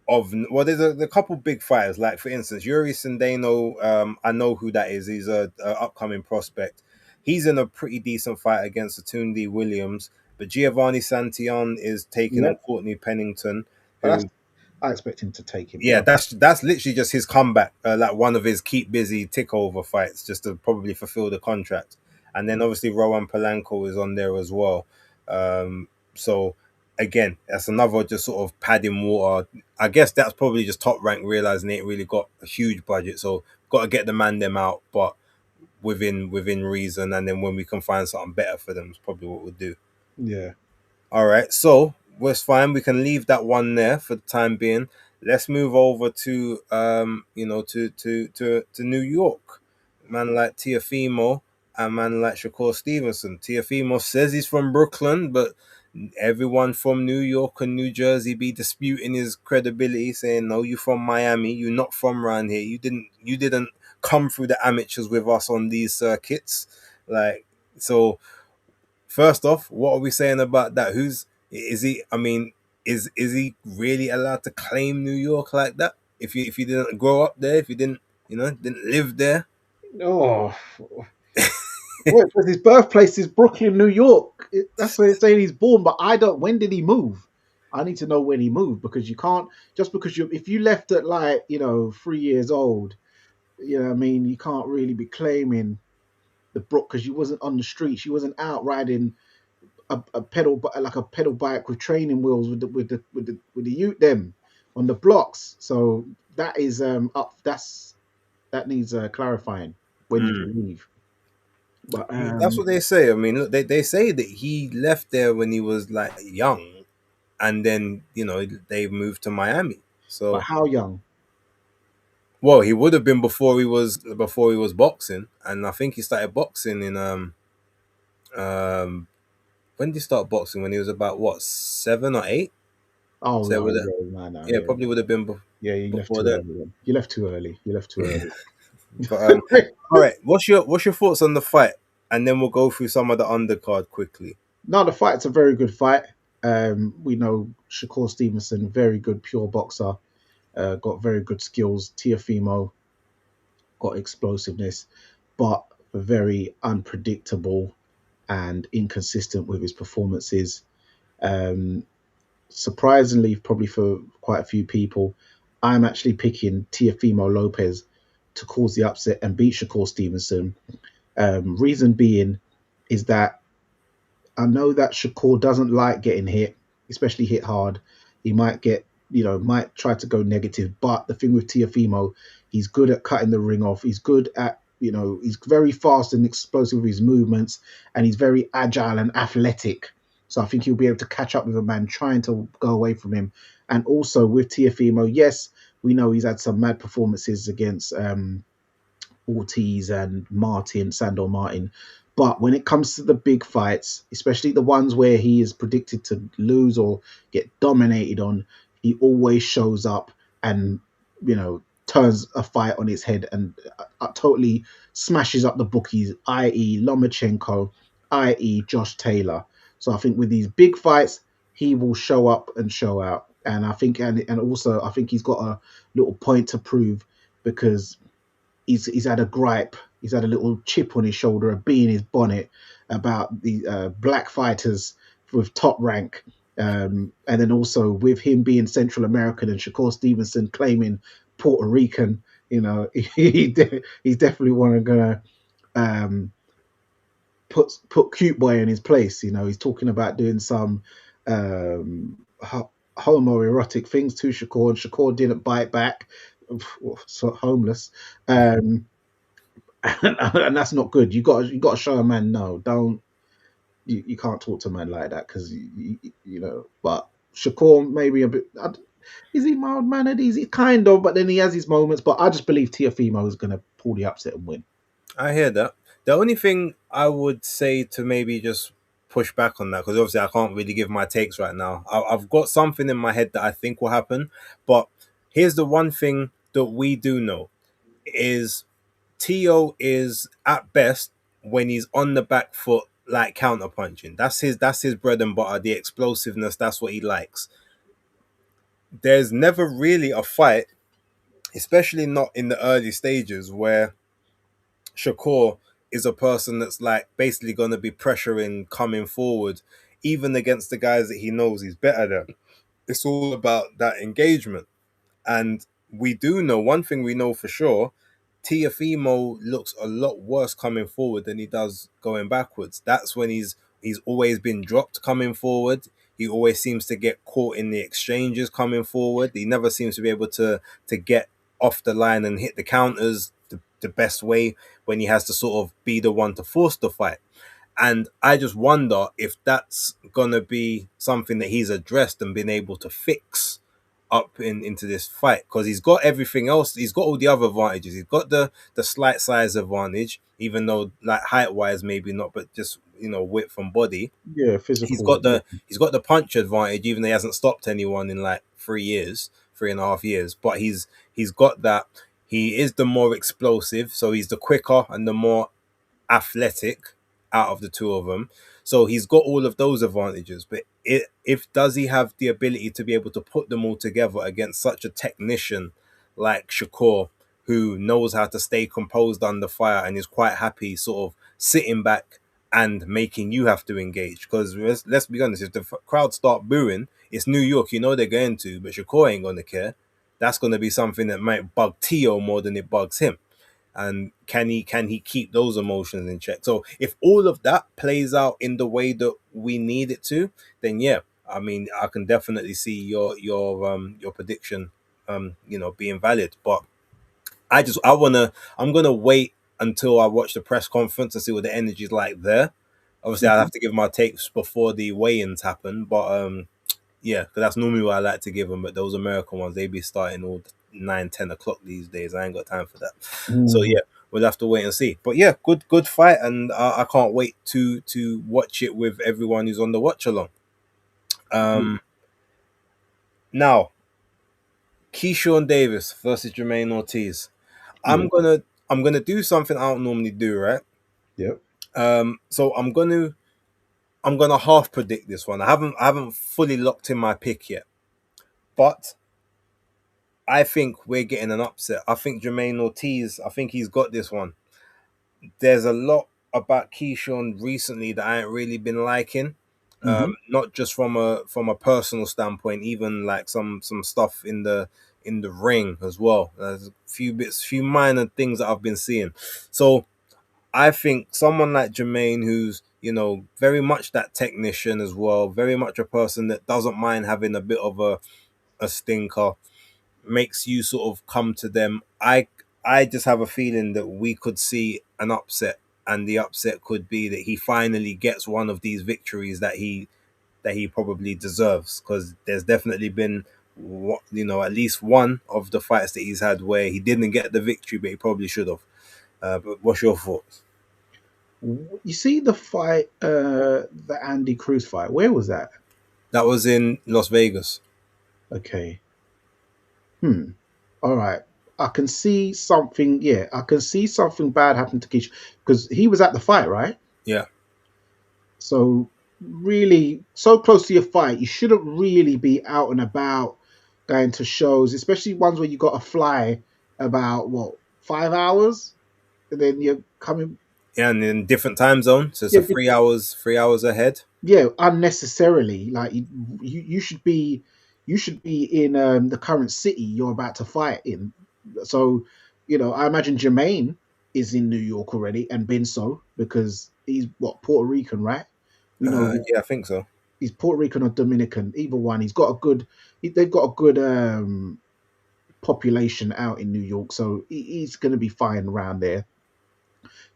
well, there's a couple big fighters. Like, for instance, Yuri Sendeno. I know who that is. He's a upcoming prospect. He's in a pretty decent fight against Atundi Williams. But Giovanni Santillan is taking on Yep. Courtney Pennington, But who, that's, I expect him to take him. yeah, that's literally just his comeback, like one of his keep busy tick over fights, just to probably fulfill the contract. And then obviously Rowan Polanco is on there as well. So again, that's another just sort of padding water. I guess that's probably just Top Rank realizing they ain't really got a huge budget, so got to get the man them out, but within reason. And then when we can find something better for them, is probably what we'll do. Yeah. All right, so it's fine. We can leave that one there for the time being. Let's move over to to New York. Man like Tiafimo and man like Shakur Stevenson. Tiafimo says he's from Brooklyn, but everyone from New York and New Jersey be disputing his credibility, saying, "No, you from Miami. You're not from around here. You didn't come through the amateurs with us on these circuits." Like, so. First off, what are we saying about that? Is he? I mean, is he really allowed to claim New York like that? If you didn't grow up there, if you didn't live there. Oh, well, because his birthplace is Brooklyn, New York. That's where it's saying he's born. But I don't. When did he move? I need to know when he moved, because you can't just because if you left at, like, 3 years old, what I mean, you can't really be claiming the Brook, because you wasn't on the streets. You wasn't out riding a pedal bike with training wheels with the youth them on the blocks. So that is up. That needs clarifying. When did you leave? But I mean, that's what they say. I mean, look, they say that he left there when he was like young, and then they moved to Miami. but So, how young? well, he would have been before he was boxing, and I think he started boxing in um when did he start boxing? When he was about what, 7 or 8? Oh So it no, would yeah, no, no, yeah, yeah, probably would have been yeah. You left before too that. early. Then. You left too early. You left too early. But all right, what's your thoughts on the fight, and then we'll go through some of the undercard quickly. No, the fight's a very good fight. We know Shakur Stevenson, very good pure boxer. Got very good skills. Tiafimo got explosiveness, but very unpredictable and inconsistent with his performances. Um, Surprisingly, probably for quite a few people, I'm actually picking Tiafimo Lopez to cause the upset and beat Shakur Stevenson. Reason being is that I know that Shakur doesn't like getting hit, especially hit hard. He might might try to go negative. But the thing with Tiafimo, he's good at cutting the ring off. He's good at, he's very fast and explosive with his movements, and he's very agile and athletic. So I think he'll be able to catch up with a man trying to go away from him. And also with Tiafimo, yes, we know he's had some mad performances against Ortiz and Sandor Martin. But when it comes to the big fights, especially the ones where he is predicted to lose or get dominated on, he always shows up and, turns a fight on its head and totally smashes up the bookies, i.e. Lomachenko, i.e. Josh Taylor. So I think with these big fights, he will show up and show out. And I think, and also, I think he's got a little point to prove because he's had a gripe, he's had a little chip on his shoulder, a bee in his bonnet about the black fighters with Top Rank. And then also with him being Central American and Shakur Stevenson claiming Puerto Rican, he's definitely one of gonna um, put Cute Boy in his place. He's talking about doing some homoerotic things to Shakur, and Shakur didn't bite back. So homeless, and that's not good. You got to show a man no, don't you can't talk to a man like that because But Shakur maybe a bit. Is he mild mannered? Is he kind of? But then he has his moments. But I just believe Tiafimo is going to pull the upset and win. I hear that. The only thing I would say to maybe just push back on that, because obviously I can't really give my takes right now. I've got something in my head that I think will happen, but here's the one thing that we do know is Tio is at best when he's on the back foot, like counter punching. That's his bread and butter. The explosiveness. That's what he likes. There's never really a fight, especially not in the early stages, where Shakur is a person that's like basically going to be pressuring coming forward, even against the guys that he knows he's better than. It's all about that engagement. And we do know one thing we know for sure. Tiafimo looks a lot worse coming forward than he does going backwards. That's when he's always been dropped coming forward. He always seems to get caught in the exchanges coming forward. He never seems to be able to get off the line and hit the counters the best way when he has to sort of be the one to force the fight. And I just wonder if that's gonna be something that he's addressed and been able to fix up into this fight, because he's got everything else. He's got all the other advantages. He's got the slight size advantage, even though like height wise maybe not, but just width and body. Yeah, He's physical. got the punch advantage, even though he hasn't stopped anyone in like 3 years, 3.5 years. But he's got that. He is the more explosive, so he's the quicker and the more athletic out of the two of them. So he's got all of those advantages. But if does he have the ability to be able to put them all together against such a technician like Shakur, who knows how to stay composed under fire and is quite happy sort of sitting back and making you have to engage? Because let's be honest, if the crowd start booing, it's New York, they're going to, but Shakur ain't going to care. That's going to be something that might bug Tio more than it bugs him. And can he keep those emotions in check? So if all of that plays out in the way that we need it to, then yeah, I mean, I can definitely see your prediction being valid. But I'm gonna wait until I watch the press conference and see what the energy's like there. Obviously I'll Mhm. have to give my takes before the weigh-ins happen, but yeah, because that's normally what I like to give them. But those American ones, they be starting all 9, 10 o'clock these days. I ain't got time for that. So Mm. yeah, we'll have to wait and see. But yeah, good fight, and I can't wait to watch it with everyone who's on the watch along. Yeah. Now, Keyshawn Davis versus Jermaine Ortiz. Yeah. I'm gonna do something I don't normally do, right? Yep. So I'm gonna half predict this one. I haven't fully locked in my pick yet, but I think we're getting an upset. I think Jermaine Ortiz, I think he's got this one. There's a lot about Keyshawn recently that I ain't really been liking. Hmm. Not just from a personal standpoint, even like some stuff in the ring as well. There's a few minor things that I've been seeing. So I think someone like Jermaine, who's very much that technician as well, very much a person that doesn't mind having a bit of a stinker, makes you sort of come to them. I just have a feeling that we could see an upset, and the upset could be that he finally gets one of these victories that he probably deserves, because there's definitely been at least one of the fights that he's had where he didn't get the victory, but he probably should have. But what's your thoughts? You see the fight, the Andy Cruz fight. Where was that? That was in Las Vegas. Okay. Hmm. All right. I can see something. Yeah, I can see something bad happen to Keisha because he was at the fight, right? Yeah. So really so close to your fight, you shouldn't really be out and about going to shows, especially ones where you got to fly about what 5 hours, and then you're coming. Yeah, and in different time zone, so it's Yeah, a 3 hours ahead. yeah, unnecessarily. Like you should be, you should be in the current city you're about to fight in. So, I imagine Jermaine is in New York already and been so because he's what Puerto Rican, right? We know Yeah, I think so. he's Puerto Rican or Dominican, either one. He's got a good, they've got a good population out in New York, so he's going to be fine around there.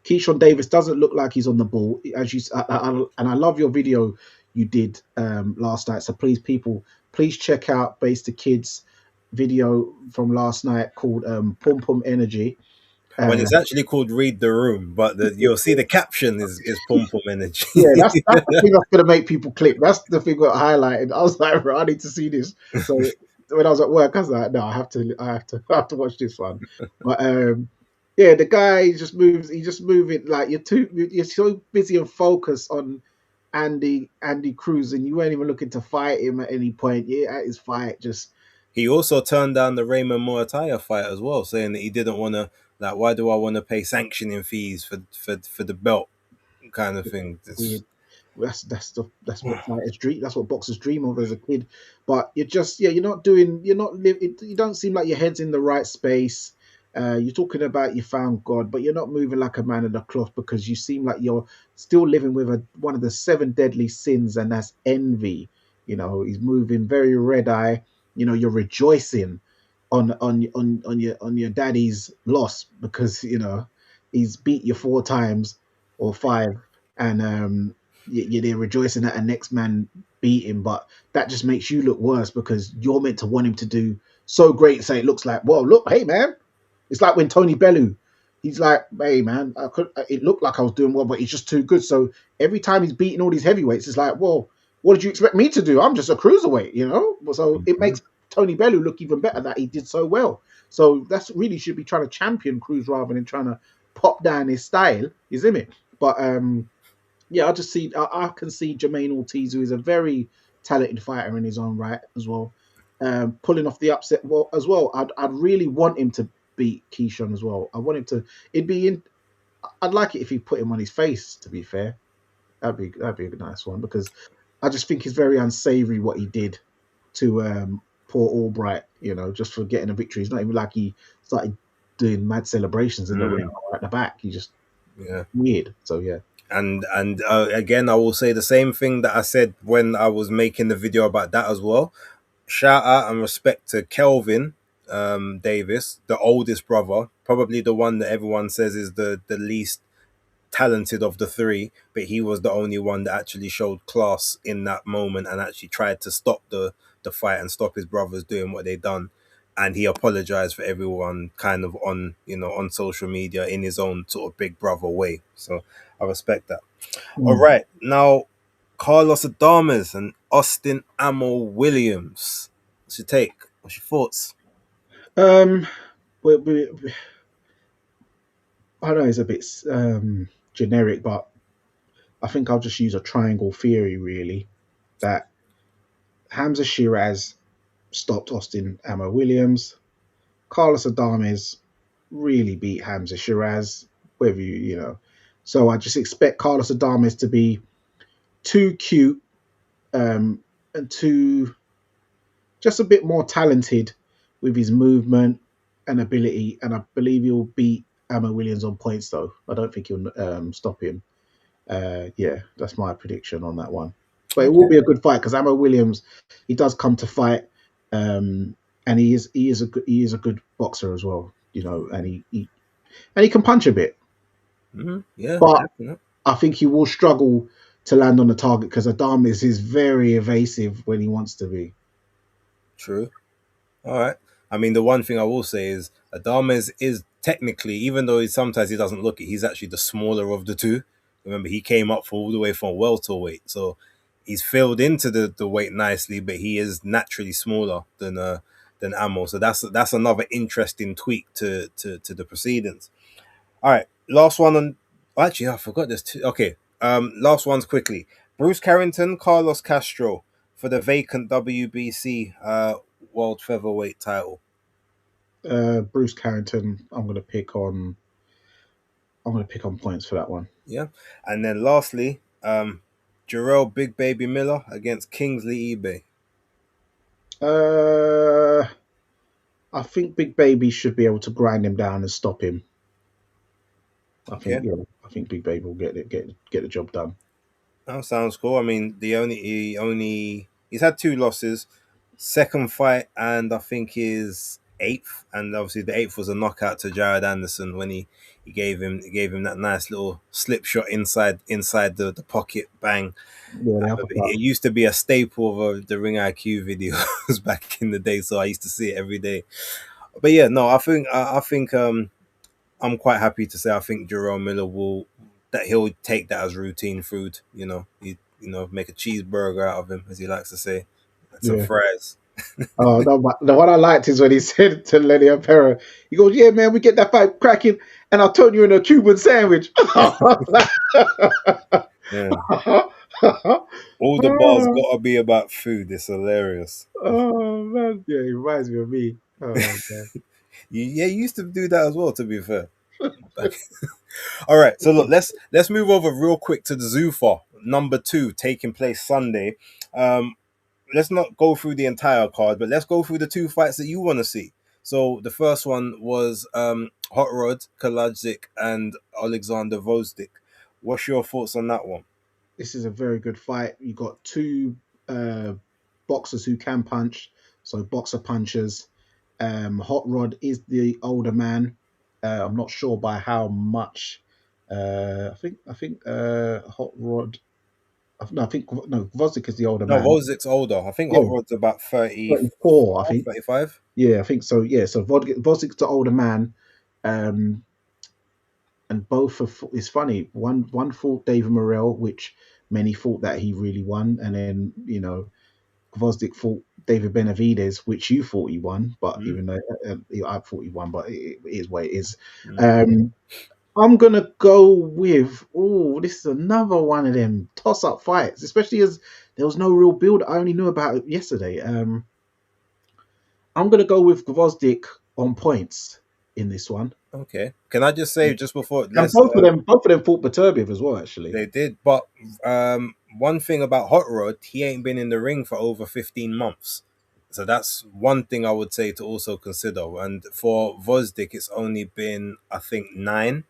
Keyshawn Davis doesn't look like he's on the ball, as and I love your video you did last night. So please, people, please check out Base the Kids video from last night called Pum Pum Energy. Well, Uh, it's actually called Read the Room, but you'll see the caption is Pum Pum Energy. yeah, that's the thing that's gonna make people click. That's the thing that I highlighted. I was like, right, I need to see this. So when I was at work, I was like, no, I have to watch this one. But yeah, the guy just moves. He just moving like you're so busy and focused on Andy Cruz, and you weren't even looking to fight him at any point. Yeah, at his fight, just He also turned down the Raymond Muay fight as well, saying that he didn't want to. Like, why do I want to pay sanctioning fees for the belt, kind of thing? weird. That's what fighters dream. That's what boxers dream of as a kid. But you're just you're not doing. You're not living. You don't seem like your head's in the right space. You're talking about you found God, but you're not moving like a man of the cloth because you seem like you're still living with one of the seven deadly sins, and that's envy. He's moving very red eye. You're rejoicing on your daddy's loss because he's beat you 4 times or five, and you're there rejoicing that a next man beat him, but that just makes you look worse because you're meant to want him to do so great. So it looks like, well, look, hey man, it's like when Tony Bellew, he's like, hey man, it looked like I was doing well, but he's just too good. So every time he's beating all these heavyweights, it's like, well, what did you expect me to do? I'm just a cruiserweight. So it Mhm. makes Tony Bellew look even better that he did so well. So that's really should be trying to champion Cruz rather than trying to pop down his style. You see me? But yeah, I can see Jermaine Ortiz, who is a very talented fighter in his own right as well, pulling off the upset well as well. I'd really want him to beat Keyshawn as well. I want him to. It'd be in. I'd like it if he put him on his face. To be fair, that'd be a nice one because I just think it's very unsavory what he did to poor Albright. Just for getting a victory. It's not even like he started doing mad celebrations in the ring Mm, or at the back. He just yeah. weird. So yeah. And again, I will say the same thing that I said when I was making the video about that as well. Shout out and respect to Kelvin Davis, the oldest brother, probably the one that everyone says is the least talented of the three, but he was the only one that actually showed class in that moment and actually tried to stop the fight and stop his brothers doing what they done. And he apologized for everyone kind of on social media in his own sort of big brother way. So I respect that. All Mm. right. Now Carlos Adames and Austin Amo Williams. What's your take? What's your thoughts? Um, I know it's a bit generic, but I think I'll just use a triangle theory really. That Hamza Shiraz stopped Austin Ammo Williams. Carlos Adames really beat Hamza Shiraz, whether you know. So I just expect Carlos Adames to be too cute and too just a bit more talented with his movement and ability, and I believe he'll beat Ammo Williams on points though. I don't think he'll stop him. Yeah, that's my prediction on that one. But it will Okay. be a good fight because Ammo Williams, he does come to fight, and he is a good boxer as well. And he can punch a bit, Yeah, but definitely. I think he will struggle to land on the target because Adames is very evasive when he wants to be. True. All right. I mean, the one thing I will say is Adames is technically, even though sometimes he doesn't look it, he's actually the smaller of the two. Remember, he came up all the way from welterweight, so he's filled into the weight nicely, but he is naturally smaller than Amo. So that's another interesting tweak to the proceedings. All right, last one on. Actually, I forgot there's two. Okay, last ones quickly. Bruce Carrington, Carlos Castro for the vacant WBC World Featherweight title. Bruce Carrington. I'm gonna pick on points for that one. Yeah. And then lastly, Jarrell Big Baby Miller against Kingsley eBay. Uh, I think Big Baby should be able to grind him down and stop him. Okay. I think Big Baby will get the job done. That sounds cool. I mean, he's had two losses. Second fight, and I think his eighth, and obviously the eighth was a knockout to Jared Anderson when he gave him that nice little slip shot inside the pocket, bang. Yeah, the uppercut. It used to be a staple of the Ring IQ videos back in the day, so I used to see it every day. But yeah, no, I think I'm quite happy to say I think Jerome Miller will that he'll take that as routine food. Make a cheeseburger out of him, as he likes to say, and some Yeah. fries. Oh no, but the one I liked is when he said to Lenny Apera, he goes, "Yeah, man, we get that fight cracking, and I'll turn you in a Cuban sandwich." Yeah, all the bars gotta be about food. It's hilarious. Oh man, yeah, he reminds me of me. Oh man. You used to do that as well. To be fair. All right, so look, let's move over real quick to the Zuffa number 2 taking place Sunday. Let's not go through the entire card, but let's go through the two fights that you want to see. So the first one was Hot Rod Kalajic and Alexander Vosdik. What's your thoughts on that one? This is a very good fight. You got two uh, boxers who can punch, so boxer punchers. Hot Rod is the older man. I'm not sure by how much. I think Hot Rod. No, I think no. Vozic is the older No, man. Vozdik's older. I think Yeah, Hot Rod's about 30, 34. I think. 35. Yeah, I think so. Yeah, so Vozic's the older man. Um, and both are, it's funny. One fought David Morrell, which many thought that he really won, and then Gvozdik fought David Benavides, which you thought he won, but Mm, even though I thought he won, but it is what it is. mm. Um, I'm gonna go with this is another one of them toss up fights, especially as there was no real build. I only knew about it yesterday. I'm gonna go with Gvozdik on points in this one. Okay. Can I just say just before And let's both of them fought Beterbiev as well, actually. they did, but one thing about Hot Rod, he ain't been in the ring for over 15 months. So that's one thing I would say to also consider. And for Vosdik, it's only been, I think, 9.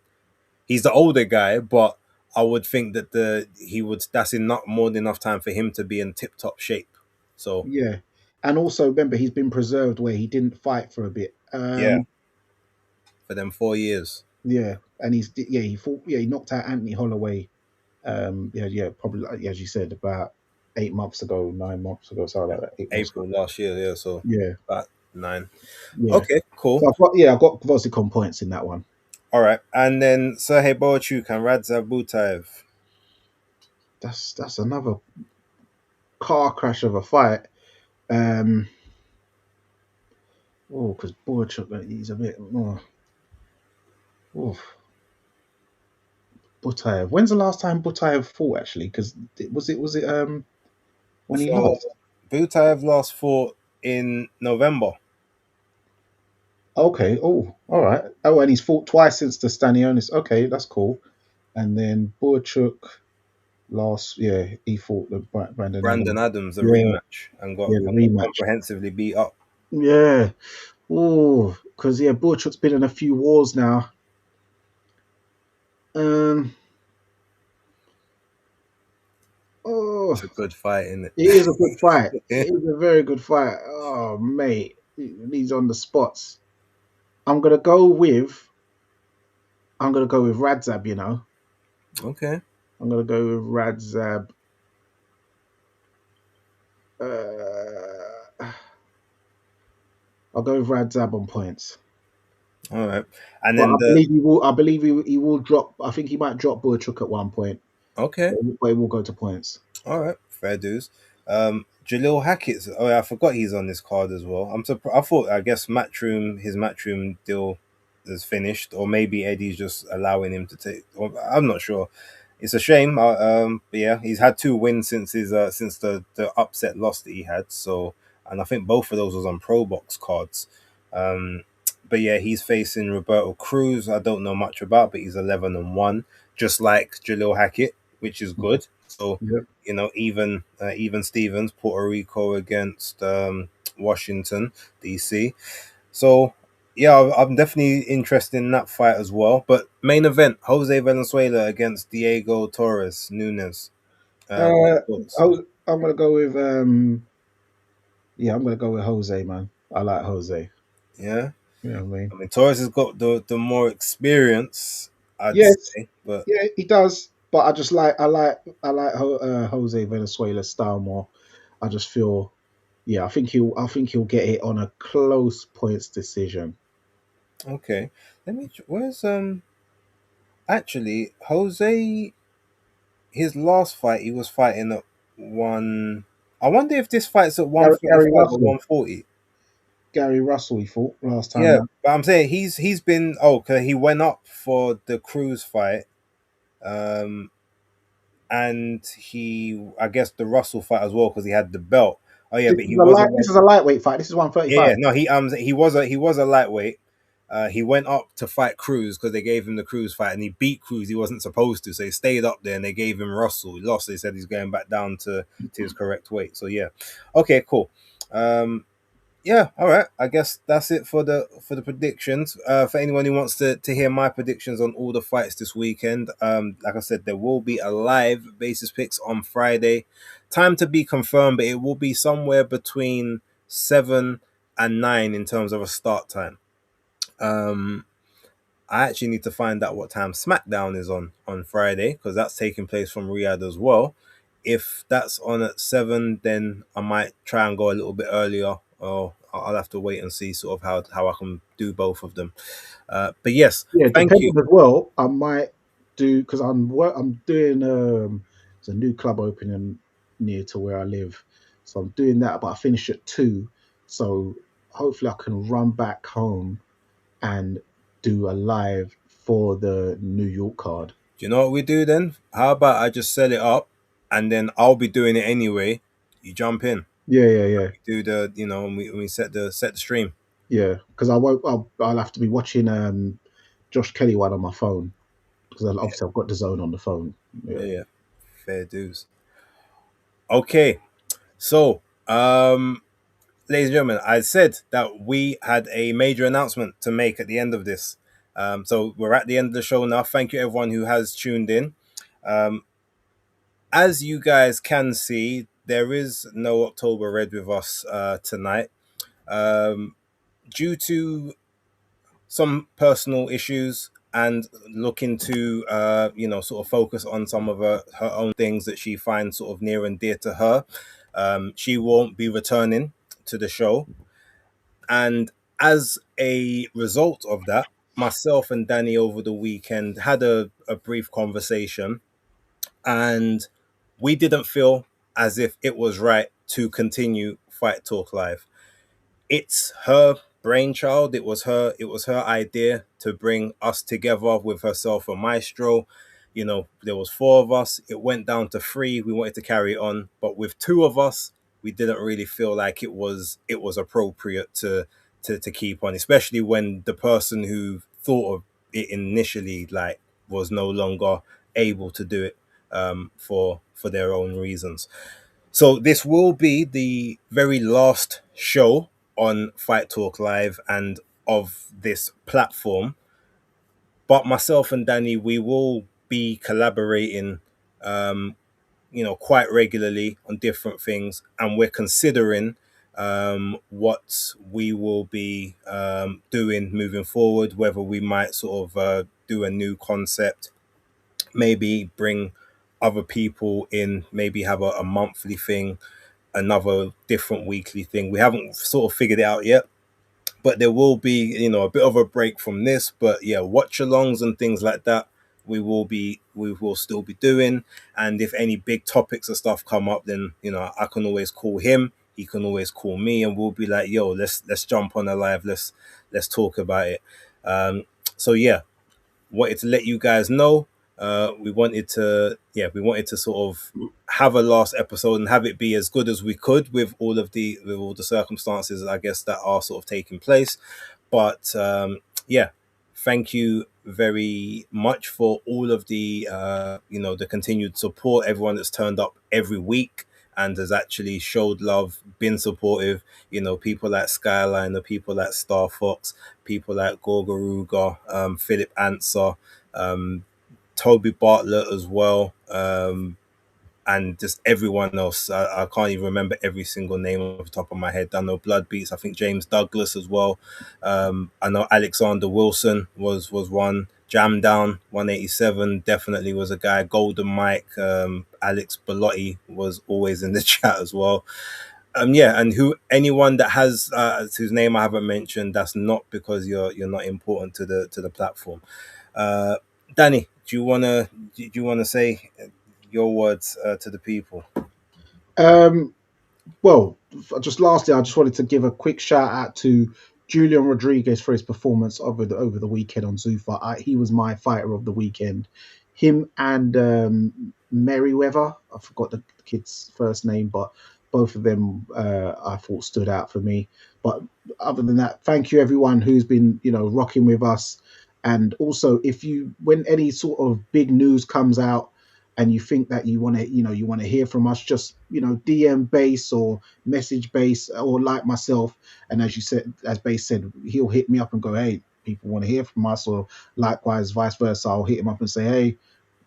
He's the older guy, but I would think that that's enough more than enough time for him to be in tip top shape. So Yeah, and also remember he's been preserved where he didn't fight for a bit. yeah, for them 4 years. Yeah, and he fought he knocked out Anthony Holloway. Probably as you said about 8 months ago, 9 months ago, something like that. 8 months ago. April last year, yeah, so Yeah, about 9. yeah. Okay, cool. So I got Gvozdik points in that one. All right. And then Serhey Boachuk and Radzab Butaev. That's another car crash of a fight. Because Boychuk, he's a bit. Oh, Butaev. When's the last time Butaev fought? Actually, because was it when he So lost? Butaev last fought in November. Okay. Oh, all right. Oh, and he's fought twice since the Stanionis. Okay, that's cool. And then Boychuk he fought the Brandon Brandon Adams. Adams, a Yeah, rematch, yeah, the and got rematch. comprehensively beat up. Yeah. Oh, because Boychuk's been in a few wars now. Um. Oh, It's a good fight, isn't it is a good fight. it? It is a very good fight. Oh, mate, he's on the spots. I'm gonna go with. I'm gonna go with Radzab. Okay. I'm gonna go with Radzab. Uh, I'll go with Radzab on points. All right. And But then I believe he will. I believe he will drop. I think he might drop Burchuk at one point, okay. but it will go to points. All right. Fair dues. Jalil Hackett's. Oh, yeah, I forgot he's on this card as well. I thought, I guess, his Matchroom deal is finished, or maybe Eddie's just allowing him to take. Or, I'm not sure. It's a shame. But yeah, he's had two wins since the upset loss that he had. So, and I think both of those was on Pro Box cards. Um, but yeah, he's facing Roberto Cruz. I don't know much about, but he's 11-1, just like Jalil Hackett, which is good. So Yeah. even Stevens, Puerto Rico against Washington D.C. So yeah, I'm definitely interested in that fight as well. But main event: Jose Valenzuela against Diego Torres Nunes. What Uh, are your thoughts? I'm gonna go with yeah, I'm gonna go with Jose, man. I like Jose. Yeah, You know what I mean? I mean Torres has got the more experience, I'd Yes, say. But yeah, he does. But I like Jose Venezuela's style more. I just feel, yeah, I think he'll get it on a close points decision. okay, where's actually Jose. His last fight, he was fighting at one. I wonder if this fight's at one forty Gary five or Russell, 140. Gary Russell, he fought last time Yeah, round. but I'm saying he's been cause he went up for the Cruz fight, um, and he I guess the Russell fight as well because he had the belt. Oh yeah, but he wasn't. This is a lightweight fight. This is 135. Yeah, no, he was a lightweight. He went up to fight Cruz because they gave him the Cruz fight, and he beat Cruz. He wasn't supposed to, so he stayed up there, and they gave him Russell. He lost. They said he's going back down to his correct weight. So yeah, okay, cool. Um, yeah, all right. I guess that's it for the predictions. For anyone who wants to hear my predictions on all the fights this weekend, like I said, there will be a live basis picks on Friday. Time to be confirmed, but it will be somewhere between 7 and 9 in terms of a start time. Um, I actually need to find out what time SmackDown is on Friday because that's taking place from Riyadh as well. If that's on at 7, then I might try and go a little bit earlier. Or I'll have to wait and see sort of how I can do both of them. But yes, Yeah, thank depending you. as well, I might do because I'm doing it's a new club opening near to where I live, so I'm doing that. But I finish at 2, so hopefully I can run back home and do a live for the New York card. Do you know what we do then? How about I just set it up, and then I'll be doing it anyway. You jump in, Yeah, yeah, yeah, do the and we set the stream. yeah. Because I won't. I'll have to be watching Josh Kelly one on my phone because obviously I've got the zone on the phone. Yeah, Yeah. yeah, fair dues. Okay, so ladies and gentlemen, I said that we had a major announcement to make at the end of this. So we're at the end of the show now. Thank you, everyone who has tuned in. Um, as you guys can see, there is no October Red with us tonight. Um, due to some personal issues and looking to sort of focus on some of her own things that she finds sort of near and dear to her, she won't be returning to the show. And as a result of that, myself and Danny over the weekend had a brief conversation, and we didn't feel as if it was right to continue Fight Talk Live. It's her brainchild. It was her idea to bring us together with herself and Maestro. There was four of us. It went down to three. We wanted to carry it on, but with two of us, we didn't really feel like it was appropriate to keep on, especially when the person who thought of it initially was no longer able to do it for their own reasons. So this will be the very last show on Fight Talk Live and of this platform. But myself and Danny, we will be collaborating, quite regularly on different things, and we're considering what we will be doing moving forward. Whether we might sort of do a new concept, maybe bring other people in, maybe have a monthly thing, another different weekly thing. We haven't sort of figured it out yet, but there will be, a bit of a break from this. But yeah, watch alongs and things like that. We will still be doing. And if any big topics or stuff come up, then I can always call him. He can always call me, and we'll be like, "Yo, let's jump on a live. Let's talk about it." So yeah, wanted to let you guys know we wanted to sort of have a last episode and have it be as good as we could with all the circumstances, I guess, that are sort of taking place. But yeah, thank you very much for all of the the continued support, everyone that's turned up every week and has actually showed love, been supportive. People like Skyline, people like Star Fox, people like Gorgaruga, Philip Answer, Toby Bartlett as well, and just everyone else. I can't even remember every single name off the top of my head. I know Blood Beats. I think James Douglas as well. I know Alexander Wilson was one. Jam Down 187 definitely was a guy. Golden Mike, Alex Bellotti was always in the chat as well. Yeah, and anyone that has whose name I haven't mentioned, that's not because you're not important to the platform. Danny, do you wanna say your words to the people? Um, well, just lastly, I just wanted to give a quick shout out to Julian Rodriguez for his performance over the weekend on Zuffa. He was my fighter of the weekend. Him and Merriweather, I forgot the kid's first name, but both of them I thought stood out for me. But other than that, thank you everyone who's been rocking with us. And also, if when any sort of big news comes out and you think that you want to hear from us, just DM base or message base or like myself. And as you said, as base said, he'll hit me up and go, hey, people want to hear from us, or likewise vice versa. I'll hit him up and say, hey,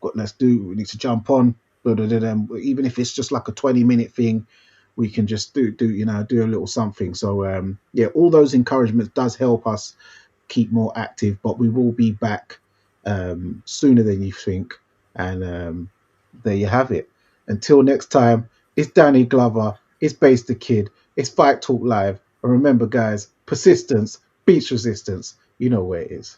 we need to jump on. Even if it's just like a 20-minute thing, we can just do a little something. So yeah, all those encouragements does help us keep more active, but we will be back sooner than you think. And there you have it. Until next time, it's Danny Glover, it's Base the Kid, it's Fight Talk Live. And remember, guys, persistence beats resistance. You know where it is.